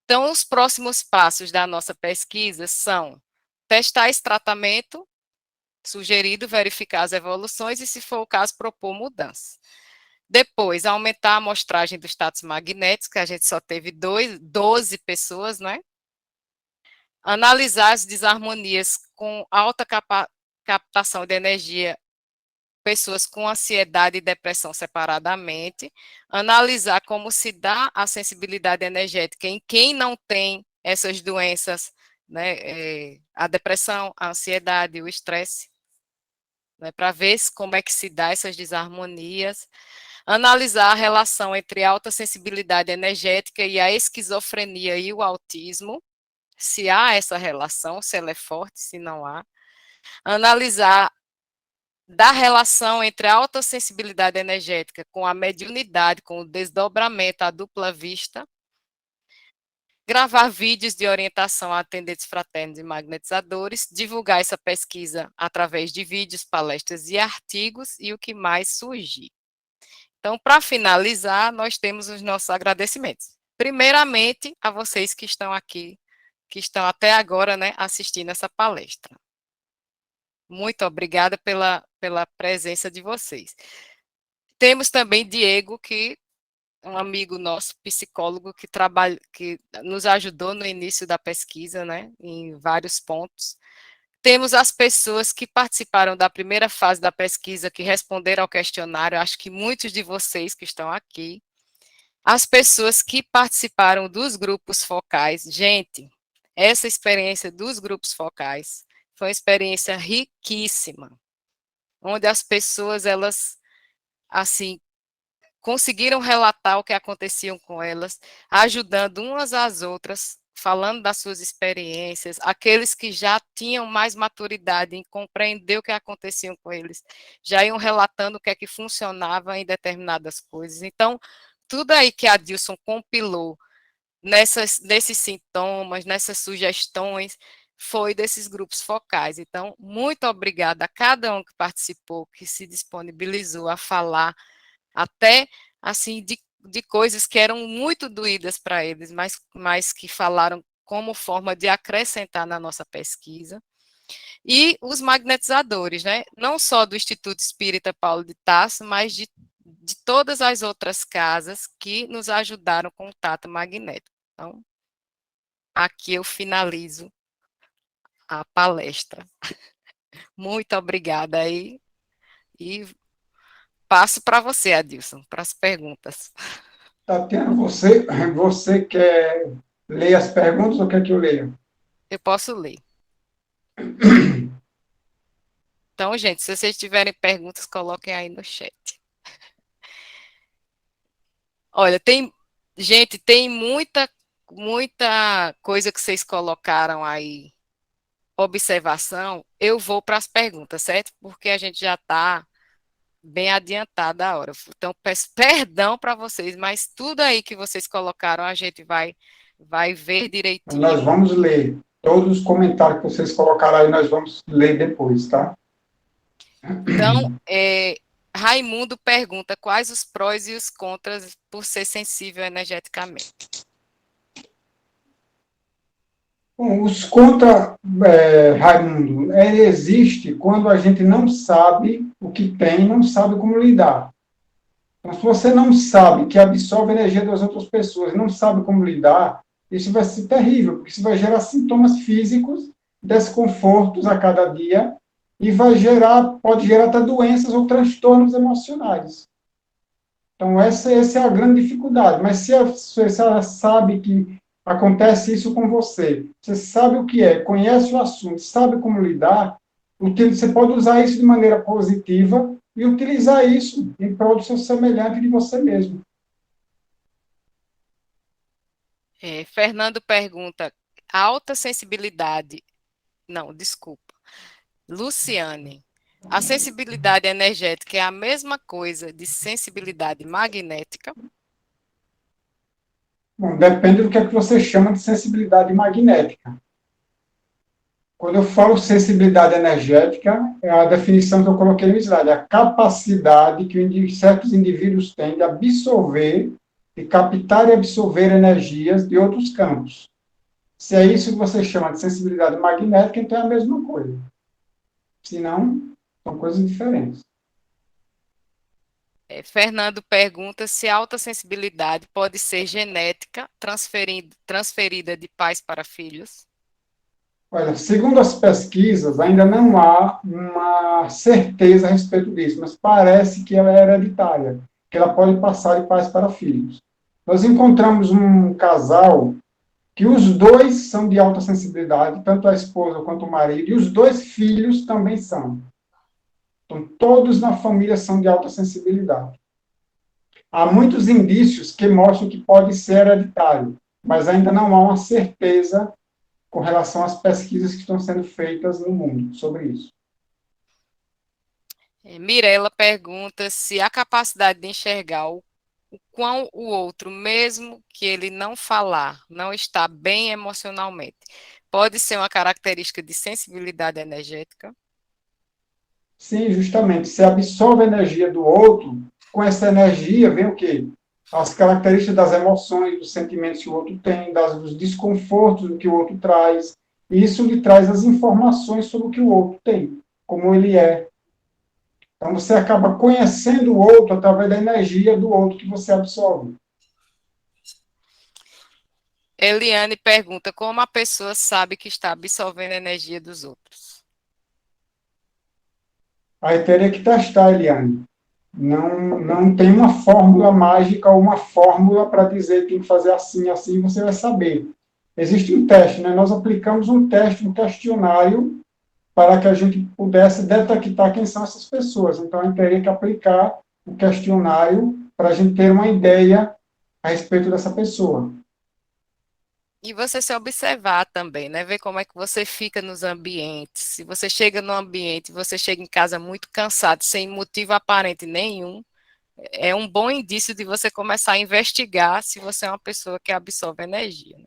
Então, os próximos passos da nossa pesquisa são testar esse tratamento sugerido, verificar as evoluções e, se for o caso, propor mudança. Depois, aumentar a amostragem dos status magnéticos, que a gente só teve 12 pessoas, né? Analisar as desarmonias com alta captação de energia, pessoas com ansiedade e depressão separadamente, analisar como se dá a sensibilidade energética em quem não tem essas doenças, né, a depressão, a ansiedade, o estresse, né, para ver como é que se dá essas desarmonias, analisar a relação entre alta sensibilidade energética e a esquizofrenia e o autismo, se há essa relação, se ela é forte, se não há, analisar da relação entre a alta sensibilidade energética com a mediunidade, com o desdobramento, a dupla vista, gravar vídeos de orientação a atendentes fraternos e magnetizadores, divulgar essa pesquisa através de vídeos, palestras e artigos e o que mais surgir. Então, para finalizar, nós temos os nossos agradecimentos. Primeiramente, a vocês que estão aqui, que estão até agora, né, assistindo essa palestra. Muito obrigada pela presença de vocês. Temos também Diego, que é um amigo nosso, psicólogo, que nos ajudou no início da pesquisa, né, em vários pontos. Temos as pessoas que participaram da primeira fase da pesquisa, que responderam ao questionário, acho que muitos de vocês que estão aqui. As pessoas que participaram dos grupos focais, gente, essa experiência dos grupos focais foi uma experiência riquíssima, onde as pessoas, elas, assim, conseguiram relatar o que acontecia com elas, ajudando umas às outras, falando das suas experiências, aqueles que já tinham mais maturidade em compreender o que acontecia com eles, já iam relatando o que é que funcionava em determinadas coisas. Então, tudo aí que a Dilson compilou nesses sintomas, nessas sugestões, foi desses grupos focais. Então, muito obrigada a cada um que participou, que se disponibilizou a falar, até assim, de coisas que eram muito doídas para eles, mas que falaram como forma de acrescentar na nossa pesquisa. E os magnetizadores, né? Não só do Instituto Espírita Paulo de Tarso, mas de todas as outras casas que nos ajudaram com o tato magnético. Então, aqui eu finalizo a palestra. Muito obrigada aí e passo para você, Adilson, para as perguntas. Tatiana, você quer ler as perguntas ou quer que eu leia? Eu posso ler. Então, gente, se vocês tiverem perguntas, coloquem aí no chat. Olha, tem muita coisa que vocês colocaram aí, observação. Eu vou para as perguntas, certo? Porque a gente já está bem adiantada a hora. Então, peço perdão para vocês, mas tudo aí que vocês colocaram, a gente vai ver Nós direitinho. vamos ler todos os comentários que vocês colocaram aí, nós vamos ler depois, tá? Então, Raimundo pergunta quais os prós e os contras por ser sensível energeticamente. Bom, os contra, Raimundo, existe quando a gente não sabe o que tem, não sabe como lidar. Então, se você não sabe que absorve a energia das outras pessoas, não sabe como lidar, isso vai ser terrível, porque isso vai gerar sintomas físicos, desconfortos a cada dia, e pode gerar até doenças ou transtornos emocionais. Então, essa é a grande dificuldade. Mas se você sabe que acontece isso com você, você sabe o que é, conhece o assunto, sabe como lidar, você pode usar isso de maneira positiva e utilizar isso em prol do seu semelhante e de você mesmo. Fernando pergunta, alta sensibilidade. Não, desculpa. Luciane, a sensibilidade energética é a mesma coisa de sensibilidade magnética? Bom, depende do que é que você chama de sensibilidade magnética. Quando eu falo sensibilidade energética, é a definição que eu coloquei no slide, a capacidade que certos indivíduos têm de absorver, de captar e absorver energias de outros campos. Se é isso que você chama de sensibilidade magnética, então é a mesma coisa. Se não, são coisas diferentes. Fernando pergunta se a alta sensibilidade pode ser genética, transferida de pais para filhos. Olha, segundo as pesquisas, ainda não há uma certeza a respeito disso, mas parece que ela é hereditária, que ela pode passar de pais para filhos. Nós encontramos um casal que os dois são de alta sensibilidade, tanto a esposa quanto o marido, e os dois filhos também são. Então, todos na família são de alta sensibilidade. Há muitos indícios que mostram que pode ser hereditário, mas ainda não há uma certeza com relação às pesquisas que estão sendo feitas no mundo sobre isso. Mirela pergunta se a capacidade de enxergar o quão o outro, mesmo que ele não falar, não está bem emocionalmente, pode ser uma característica de sensibilidade energética? Sim, justamente, se absorve a energia do outro, com essa energia vem o quê? As características das emoções, dos sentimentos que o outro tem, dos desconfortos que o outro traz, e isso lhe traz as informações sobre o que o outro tem, como ele é. Então você acaba conhecendo o outro através da energia do outro que você absorve. Eliane pergunta como a pessoa sabe que está absorvendo a energia dos outros. Aí teria que testar, Eliane. Não tem uma fórmula mágica ou uma fórmula para dizer que tem que fazer assim, assim, você vai saber. Existe um teste, né? Nós aplicamos um teste, um questionário, para que a gente pudesse detectar quem são essas pessoas. Então, a gente teria que aplicar o questionário para a gente ter uma ideia a respeito dessa pessoa. E você se observar também, né? Ver como é que você fica nos ambientes. Se você chega no ambiente, você chega em casa muito cansado, sem motivo aparente nenhum, é um bom indício de você começar a investigar se você é uma pessoa que absorve energia, né?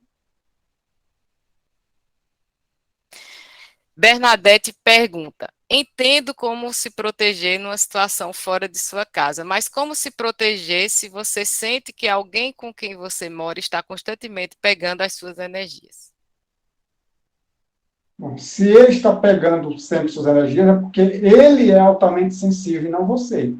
Bernadette pergunta: entendo como se proteger numa situação fora de sua casa, mas como se proteger se você sente que alguém com quem você mora está constantemente pegando as suas energias? Bom, se ele está pegando sempre suas energias, é porque ele é altamente sensível e não você.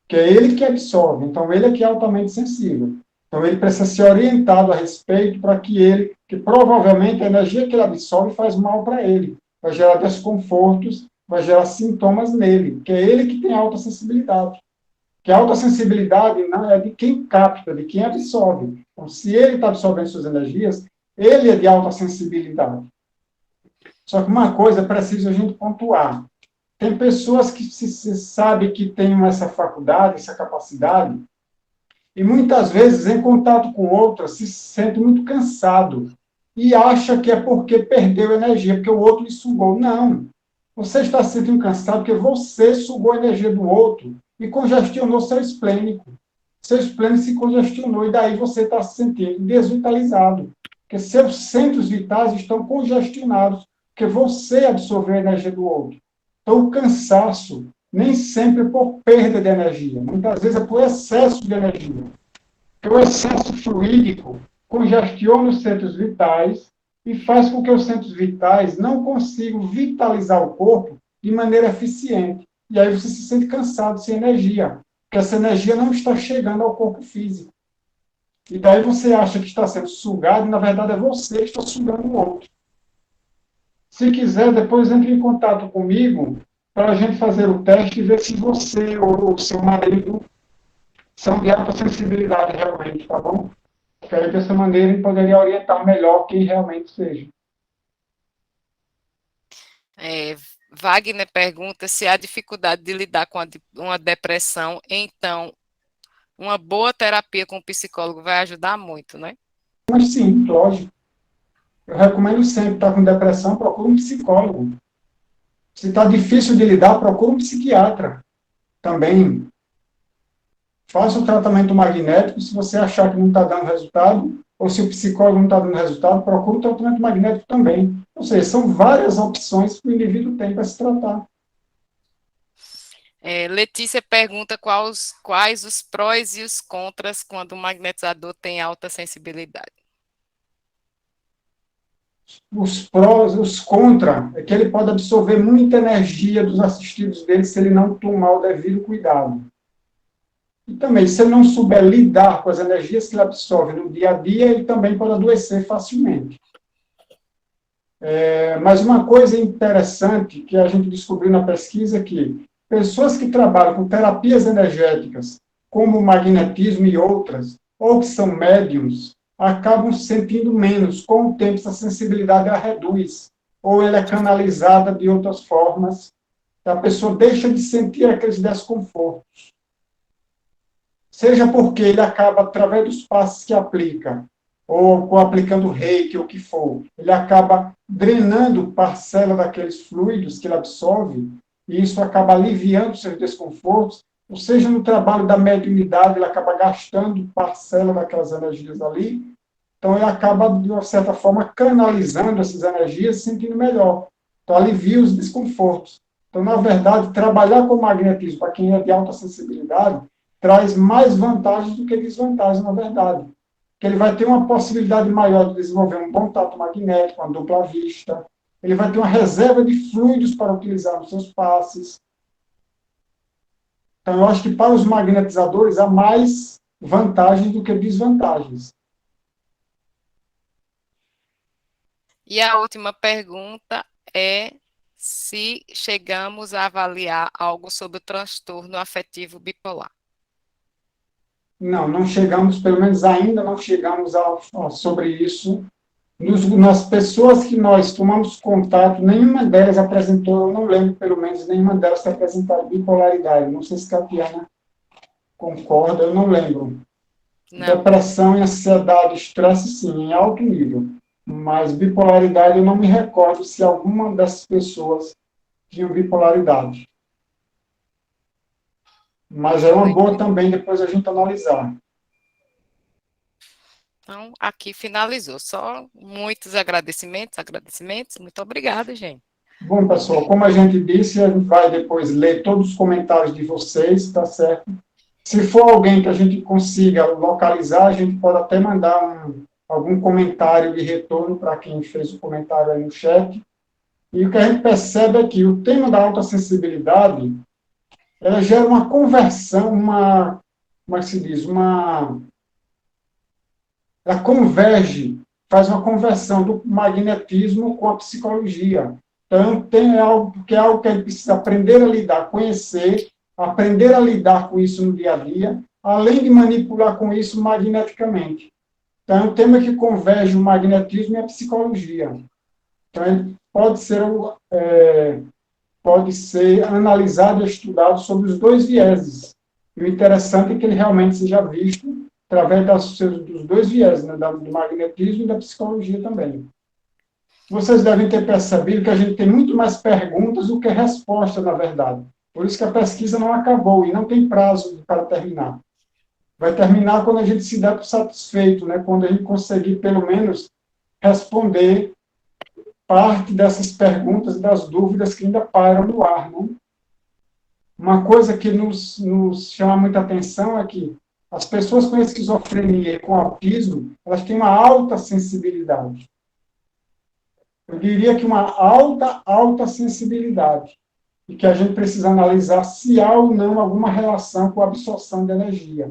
Que é ele que absorve, então ele é que é altamente sensível. Então ele precisa ser orientado a respeito para que provavelmente a energia que ele absorve faz mal para ele, vai gerar desconfortos, vai gerar sintomas nele, que é ele que tem alta sensibilidade. Que a alta sensibilidade não é de quem capta, de quem absorve. Então, se ele está absorvendo suas energias, ele é de alta sensibilidade. Só que uma coisa é preciso a gente pontuar. Tem pessoas que se sabe que têm essa faculdade, essa capacidade, e muitas vezes, em contato com outras, se sente muito cansado e acha que é porque perdeu energia, porque o outro lhe sugou. Não. Você está se sentindo cansado porque você sugou a energia do outro e congestionou seu esplênico. Seu esplênico se congestionou e daí você está se sentindo desvitalizado. Porque seus centros vitais estão congestionados, porque você absorveu a energia do outro. Então, o cansaço nem sempre é por perda de energia, muitas vezes é por excesso de energia. Porque o excesso fluídico congestiona os centros vitais e faz com que os centros vitais não consigam vitalizar o corpo de maneira eficiente. E aí você se sente cansado, sem energia, porque essa energia não está chegando ao corpo físico. E daí você acha que está sendo sugado, e na verdade é você que está sugando o outro. Se quiser, depois entre em contato comigo para a gente fazer o teste e ver se você ou o seu marido são de alta sensibilidade realmente, tá bom? Que aí dessa maneira ele poderia orientar melhor quem realmente seja. É, Wagner pergunta se há dificuldade de lidar com uma depressão, então uma boa terapia com o psicólogo vai ajudar muito, né? Mas sim, lógico. Eu recomendo sempre, estar com depressão, procura um psicólogo. Se está difícil de lidar, procura um psiquiatra também. Faça o tratamento magnético, se você achar que não está dando resultado, ou se o psicólogo não está dando resultado, procura o tratamento magnético também. Ou seja, são várias opções que o indivíduo tem para se tratar. Letícia pergunta quais os prós e os contras quando o magnetizador tem alta sensibilidade. Os prós, os contra, é que ele pode absorver muita energia dos assistidos dele se ele não tomar o devido cuidado. E também, se ele não souber lidar com as energias que ele absorve no dia a dia, ele também pode adoecer facilmente. Mas uma coisa interessante que a gente descobriu na pesquisa é que pessoas que trabalham com terapias energéticas, como o magnetismo e outras, ou que são médiums, acabam sentindo menos. Com o tempo, essa sensibilidade a reduz, ou ela é canalizada de outras formas, a pessoa deixa de sentir aqueles desconfortos. Seja porque ele acaba, através dos passos que aplica, ou aplicando reiki, ou o que for, ele acaba drenando parcela daqueles fluidos que ele absorve, e isso acaba aliviando seus desconfortos, ou seja, no trabalho da mediunidade, ele acaba gastando parcela daquelas energias ali, então ele acaba, de uma certa forma, canalizando essas energias e se sentindo melhor. Então, alivia os desconfortos. Então, na verdade, trabalhar com magnetismo para quem é de alta sensibilidade traz mais vantagens do que desvantagens, na verdade. Porque ele vai ter uma possibilidade maior de desenvolver um bom tato magnético, uma dupla vista, ele vai ter uma reserva de fluidos para utilizar nos seus passes. Então, eu acho que para os magnetizadores há mais vantagens do que desvantagens. E a última pergunta é se chegamos a avaliar algo sobre o transtorno afetivo bipolar. Não, não chegamos, pelo menos ainda não chegamos sobre isso. Nas pessoas que nós tomamos contato, nenhuma delas apresentou, eu não lembro, pelo menos, nenhuma delas apresentou bipolaridade. Não sei se Tatiana concorda, eu não lembro. Não, Depressão e ansiedade, estresse, sim, em alto nível. Mas bipolaridade, eu não me recordo se alguma dessas pessoas tinham bipolaridade. Mas é uma foi. boa também depois a gente analisar. Então, aqui finalizou. Só muitos agradecimentos, agradecimentos. Muito obrigada, gente. Bom, pessoal, como a gente disse, a gente vai depois ler todos os comentários de vocês, tá certo? Se for alguém que a gente consiga localizar, a gente pode até mandar algum comentário de retorno para quem fez o comentário aí no chat. E o que a gente percebe é que o tema da autossensibilidade, ela gera uma conversão, como é que se diz? Ela converge, faz uma conversão do magnetismo com a psicologia. Então, é algo que a gente precisa aprender a lidar, conhecer, aprender a lidar com isso no dia a dia, além de manipular com isso magneticamente. Então, é um tema que converge o magnetismo e a psicologia. Então, ele pode ser analisado e estudado sobre os dois vieses. E o interessante é que ele realmente seja visto através dos dois vieses, né, do magnetismo e da psicologia também. Vocês devem ter percebido que a gente tem muito mais perguntas do que respostas, na verdade. Por isso que a pesquisa não acabou e não tem prazo para terminar. Vai terminar quando a gente se der por satisfeito, né? Quando a gente conseguir, pelo menos, responder parte dessas perguntas e das dúvidas que ainda pairam no ar. Né? Uma coisa que nos chama muita atenção é que as pessoas com esquizofrenia e com autismo, elas têm uma alta sensibilidade. Eu diria que uma alta sensibilidade. E que a gente precisa analisar se há ou não alguma relação com a absorção de energia.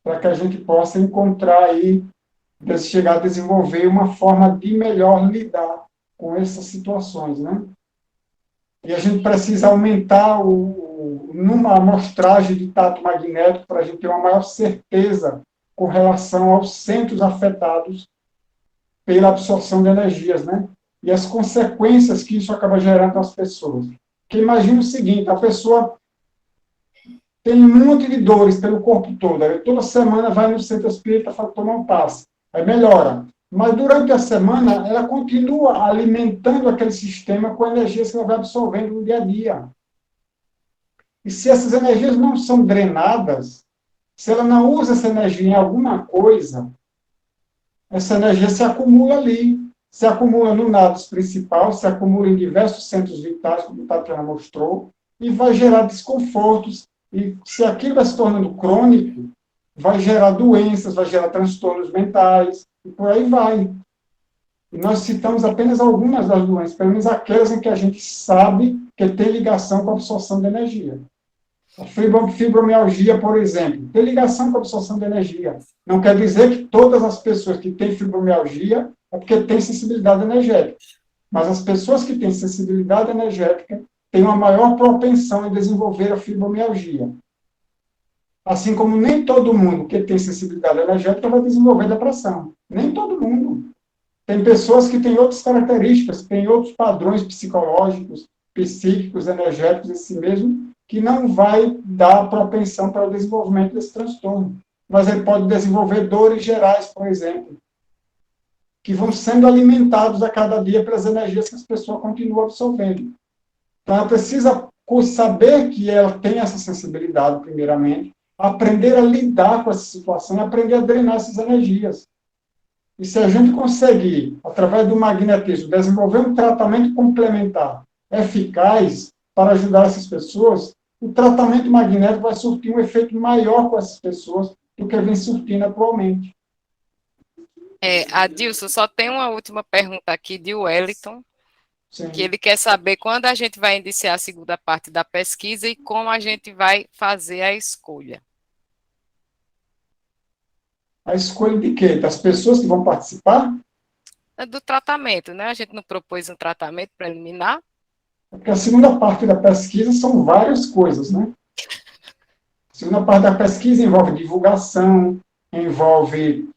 Para que a gente possa encontrar aí, chegar a desenvolver uma forma de melhor lidar com essas situações, né? E a gente precisa aumentar numa amostragem de tato magnético para a gente ter uma maior certeza com relação aos centros afetados pela absorção de energias, né? E as consequências que isso acaba gerando nas pessoas. Porque imagina o seguinte, a pessoa tem um monte de dores pelo corpo todo, aí toda semana vai no centro espírita para tomar um passe, aí melhora. Mas durante a semana, ela continua alimentando aquele sistema com energias que ela vai absorvendo no dia a dia. E se essas energias não são drenadas, se ela não usa essa energia em alguma coisa, essa energia se acumula ali. Se acumula no nádus principal, se acumula em diversos centros vitais, como o Tatiana mostrou, e vai gerar desconfortos. E se aquilo vai se tornando crônico, vai gerar doenças, vai gerar transtornos mentais, e por aí vai. E nós citamos apenas algumas das doenças, pelo menos aquelas em que a gente sabe que tem ligação com a absorção de energia. A fibromialgia, por exemplo, tem ligação com a absorção de energia. Não quer dizer que todas as pessoas que têm fibromialgia é porque têm sensibilidade energética. Mas as pessoas que têm sensibilidade energética têm uma maior propensão em desenvolver a fibromialgia. Assim como nem todo mundo que tem sensibilidade energética vai desenvolver depressão. Nem todo mundo. Tem pessoas que têm outras características, têm outros padrões psicológicos, psíquicos, energéticos em si mesmo, que não vai dar propensão para o desenvolvimento desse transtorno. Mas ele pode desenvolver dores gerais, por exemplo, que vão sendo alimentados a cada dia pelas energias que as pessoas continuam absorvendo. Então, ela precisa saber que ela tem essa sensibilidade, primeiramente, aprender a lidar com essa situação e aprender a drenar essas energias. E se a gente conseguir, através do magnetismo, desenvolver um tratamento complementar eficaz para ajudar essas pessoas, o tratamento magnético vai surtir um efeito maior com essas pessoas do que vem surtindo atualmente. Adilson, só tem uma última pergunta aqui de Wellington, Sim. que ele quer saber quando a gente vai iniciar a segunda parte da pesquisa e como a gente vai fazer a escolha. A escolha de quê? Das pessoas que vão participar? Do tratamento, né? A gente não propôs um tratamento preliminar? Porque a segunda parte da pesquisa são várias coisas, né? A segunda parte da pesquisa envolve divulgação, envolve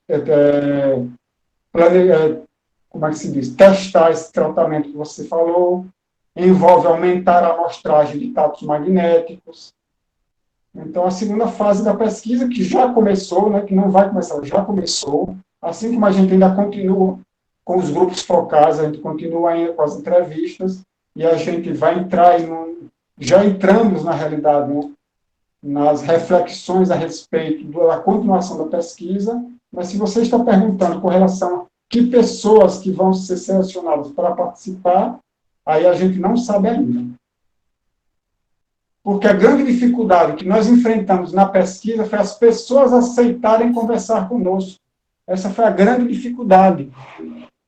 como é que se diz? Testar esse tratamento que você falou, envolve aumentar a amostragem de campos magnéticos. Então, a segunda fase da pesquisa, que já começou, né, que não vai começar, já começou, assim como a gente ainda continua com os grupos focais, a gente continua ainda com as entrevistas, e a gente vai entrar já entramos, na realidade, né, nas reflexões a respeito da continuação da pesquisa, mas se você está perguntando com relação a que pessoas que vão ser selecionadas para participar, aí a gente não sabe ainda. Porque a grande dificuldade que nós enfrentamos na pesquisa foi as pessoas aceitarem conversar conosco. Essa foi a grande dificuldade.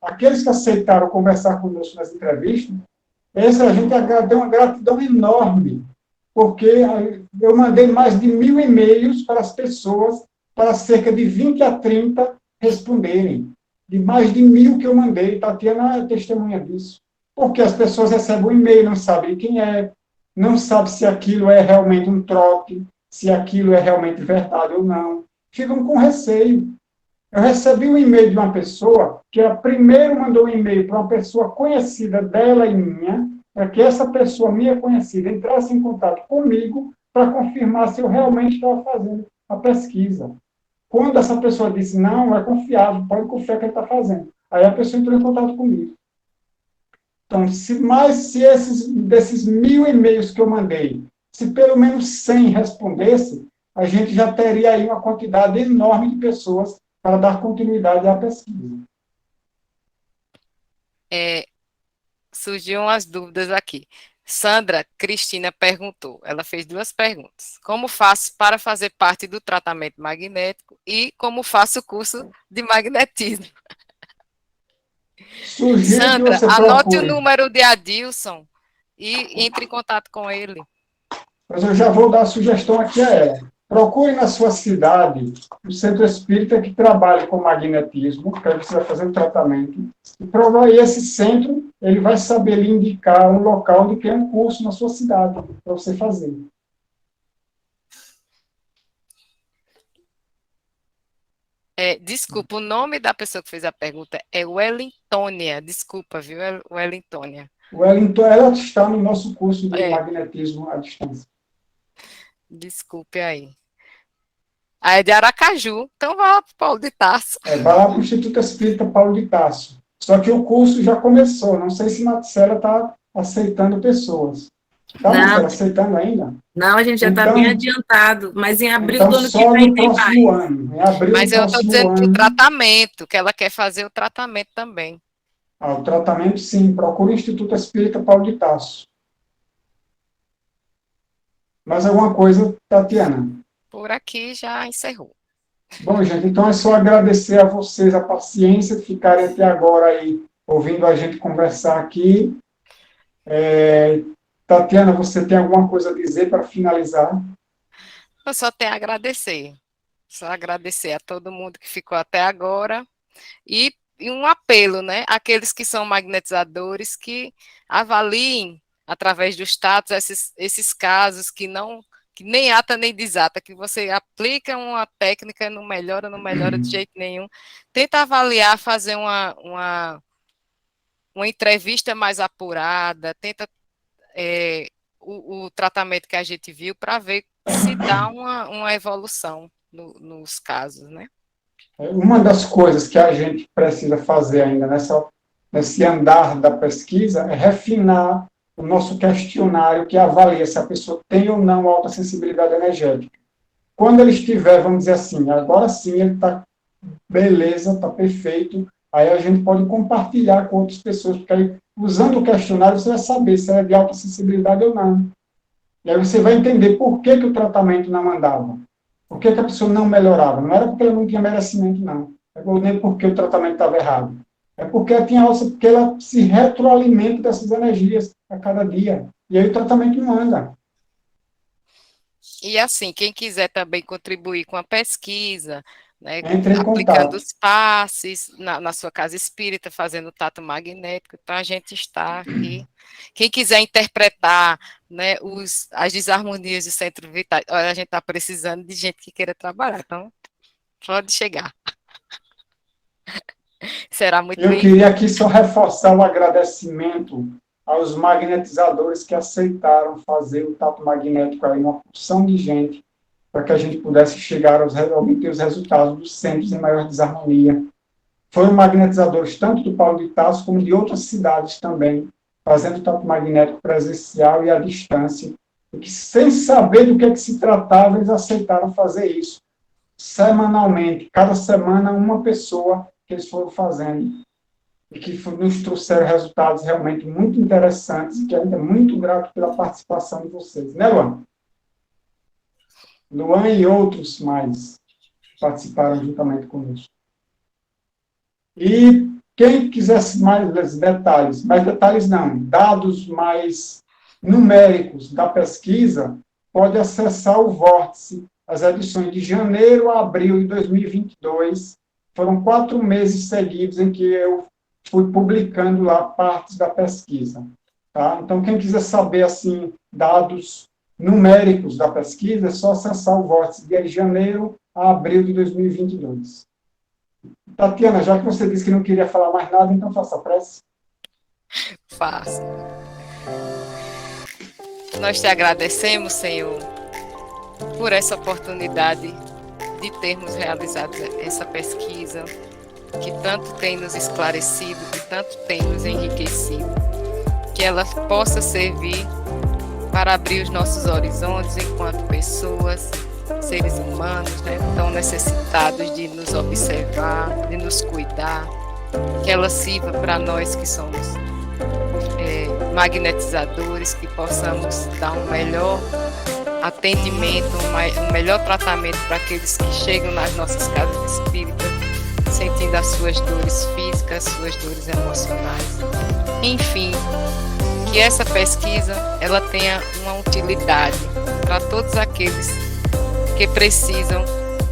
Aqueles que aceitaram conversar conosco nas entrevistas, a gente deu uma gratidão enorme, porque eu mandei mais de 1.000 e-mails para as pessoas, para cerca de 20 a 30 responderem. De mais de 1.000 que eu mandei, Tatiana é testemunha disso. Porque as pessoas recebem um e-mail, não sabem quem é, não sabem se aquilo é realmente um trote, se aquilo é realmente verdade ou não. Ficam com receio. Eu recebi um e-mail de uma pessoa que primeiro mandou um e-mail para uma pessoa conhecida dela e minha, para que essa pessoa minha conhecida entrasse em contato comigo para confirmar se eu realmente estava fazendo a pesquisa. Quando essa pessoa disse, não, é confiável, pode confiar que ele está fazendo. Aí a pessoa entrou em contato comigo. Então, se desses 1.000 e-mails que eu mandei, se pelo menos 100 respondesse, a gente já teria aí uma quantidade enorme de pessoas para dar continuidade à pesquisa. Surgiram umas dúvidas aqui. Sandra Cristina perguntou, ela fez 2 perguntas. Como faço para fazer parte do tratamento magnético e como faço o curso de magnetismo? Sugiro que Sandra, você anote o procure. número de Adilson e entre em contato com ele. Mas eu já vou dar a sugestão aqui a ela. Procure na sua cidade um centro espírita que trabalhe com magnetismo, que aí você vai fazer um tratamento. E esse centro, ele vai saber lhe indicar um local de que é um curso na sua cidade, para você fazer. Desculpa, o nome da pessoa que fez a pergunta é Wellingtônia. Desculpa, viu, Wellingtônia? Wellington, ela está no nosso curso de magnetismo à distância. Desculpe aí. É de Aracaju, então vai lá para o Paulo de Tarso. Vai lá para o Instituto Espírita Paulo de Tarso. Só que o curso já começou. Não sei se Marcela está aceitando pessoas. Está, Marcela, aceitando ainda? Não, a gente já está bem adiantado, mas em abril então, do ano que só vem no tem próximo mais. ano. Em abril Mas do eu estou próximo dizendo para o ano. tratamento, que ela quer fazer o tratamento também. O tratamento, sim. Procure o Instituto Espírita Paulo de Tarso. Mais alguma coisa, Tatiana? Por aqui já encerrou. Bom, gente, então é só agradecer a vocês a paciência de ficarem até agora aí ouvindo a gente conversar aqui. Tatiana, você tem alguma coisa a dizer para finalizar? Eu só tenho a agradecer. Só agradecer a todo mundo que ficou até agora. E um apelo, né? Aqueles que são magnetizadores que avaliem, através do status, esses casos que nem ata nem desata, que você aplica uma técnica, não melhora de jeito nenhum. Tenta avaliar, fazer uma entrevista mais apurada, tenta o tratamento que a gente viu para ver se dá uma evolução nos casos, né? Uma das coisas que a gente precisa fazer ainda nesse andar da pesquisa é refinar o nosso questionário que avalia se a pessoa tem ou não alta sensibilidade energética. Quando ele estiver, vamos dizer assim, agora sim ele está beleza, está perfeito, aí a gente pode compartilhar com outras pessoas, porque aí, usando o questionário, você vai saber se é de alta sensibilidade ou não. E aí você vai entender por que o tratamento não andava. Por que a pessoa não melhorava? Não era porque ela não tinha merecimento, não. Nem porque o tratamento estava errado. É porque ela tinha alça, porque ela se retroalimenta dessas energias a cada dia. E aí o tratamento não anda. E assim, quem quiser também contribuir com a pesquisa, né, Entre em aplicando contato. os passes na sua casa espírita, fazendo o tato magnético. Então, a gente está aqui. Quem quiser interpretar, né, as desarmonias de centro vital, olha, a gente está precisando de gente que queira trabalhar, então pode chegar. Será muito Eu bem-vindo. queria aqui só reforçar o agradecimento aos magnetizadores que aceitaram fazer o tato magnético aí, uma porção de gente, para que a gente pudesse chegar obter os resultados dos centros em maior desarmonia. Foram magnetizadores tanto do Paulo de Tarso como de outras cidades também, fazendo tato magnético presencial e à distância, e que, sem saber do que se tratava, eles aceitaram fazer isso semanalmente, cada semana uma pessoa que eles foram fazendo, e que nos trouxeram resultados realmente muito interessantes, e que ainda é muito grato pela participação de vocês. Né, Luan? Luan e outros mais participaram juntamente conosco. E quem quisesse mais detalhes não, dados mais numéricos da pesquisa, pode acessar o Vórtice, as edições de janeiro a abril de 2022. Foram 4 meses seguidos em que eu fui publicando lá partes da pesquisa. Tá? Então, quem quiser saber assim, dados numéricos da pesquisa, é só acessar o Vórtice de janeiro a abril de 2022. Tatiana, já que você disse que não queria falar mais nada, então faça a prece. Faço. Nós te agradecemos, Senhor, por essa oportunidade de termos realizado essa pesquisa, que tanto tem nos esclarecido, que tanto tem nos enriquecido, que ela possa servir para abrir os nossos horizontes enquanto pessoas, seres humanos, né, tão necessitados de nos observar, de nos cuidar, que ela sirva para nós que somos magnetizadores, que possamos dar um melhor atendimento, um melhor tratamento para aqueles que chegam nas nossas casas espíritas, sentindo as suas dores físicas, suas dores emocionais. Enfim, que essa pesquisa ela tenha uma utilidade para todos aqueles que precisam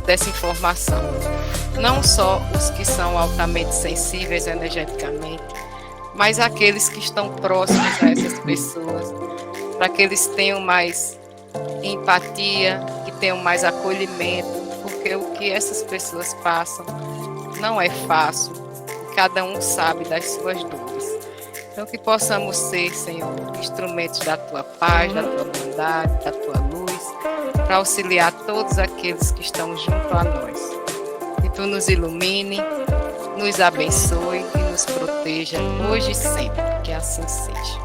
dessa informação. Não só os que são altamente sensíveis energeticamente, mas aqueles que estão próximos a essas pessoas, para que eles tenham mais empatia, que tenham mais acolhimento, porque o que essas pessoas passam não é fácil, cada um sabe das suas dores. Então, que possamos ser, Senhor, instrumentos da Tua paz, da Tua bondade, da Tua luz, para auxiliar todos aqueles que estão junto a nós. Que Tu nos ilumine, nos abençoe e nos proteja hoje e sempre, que assim seja.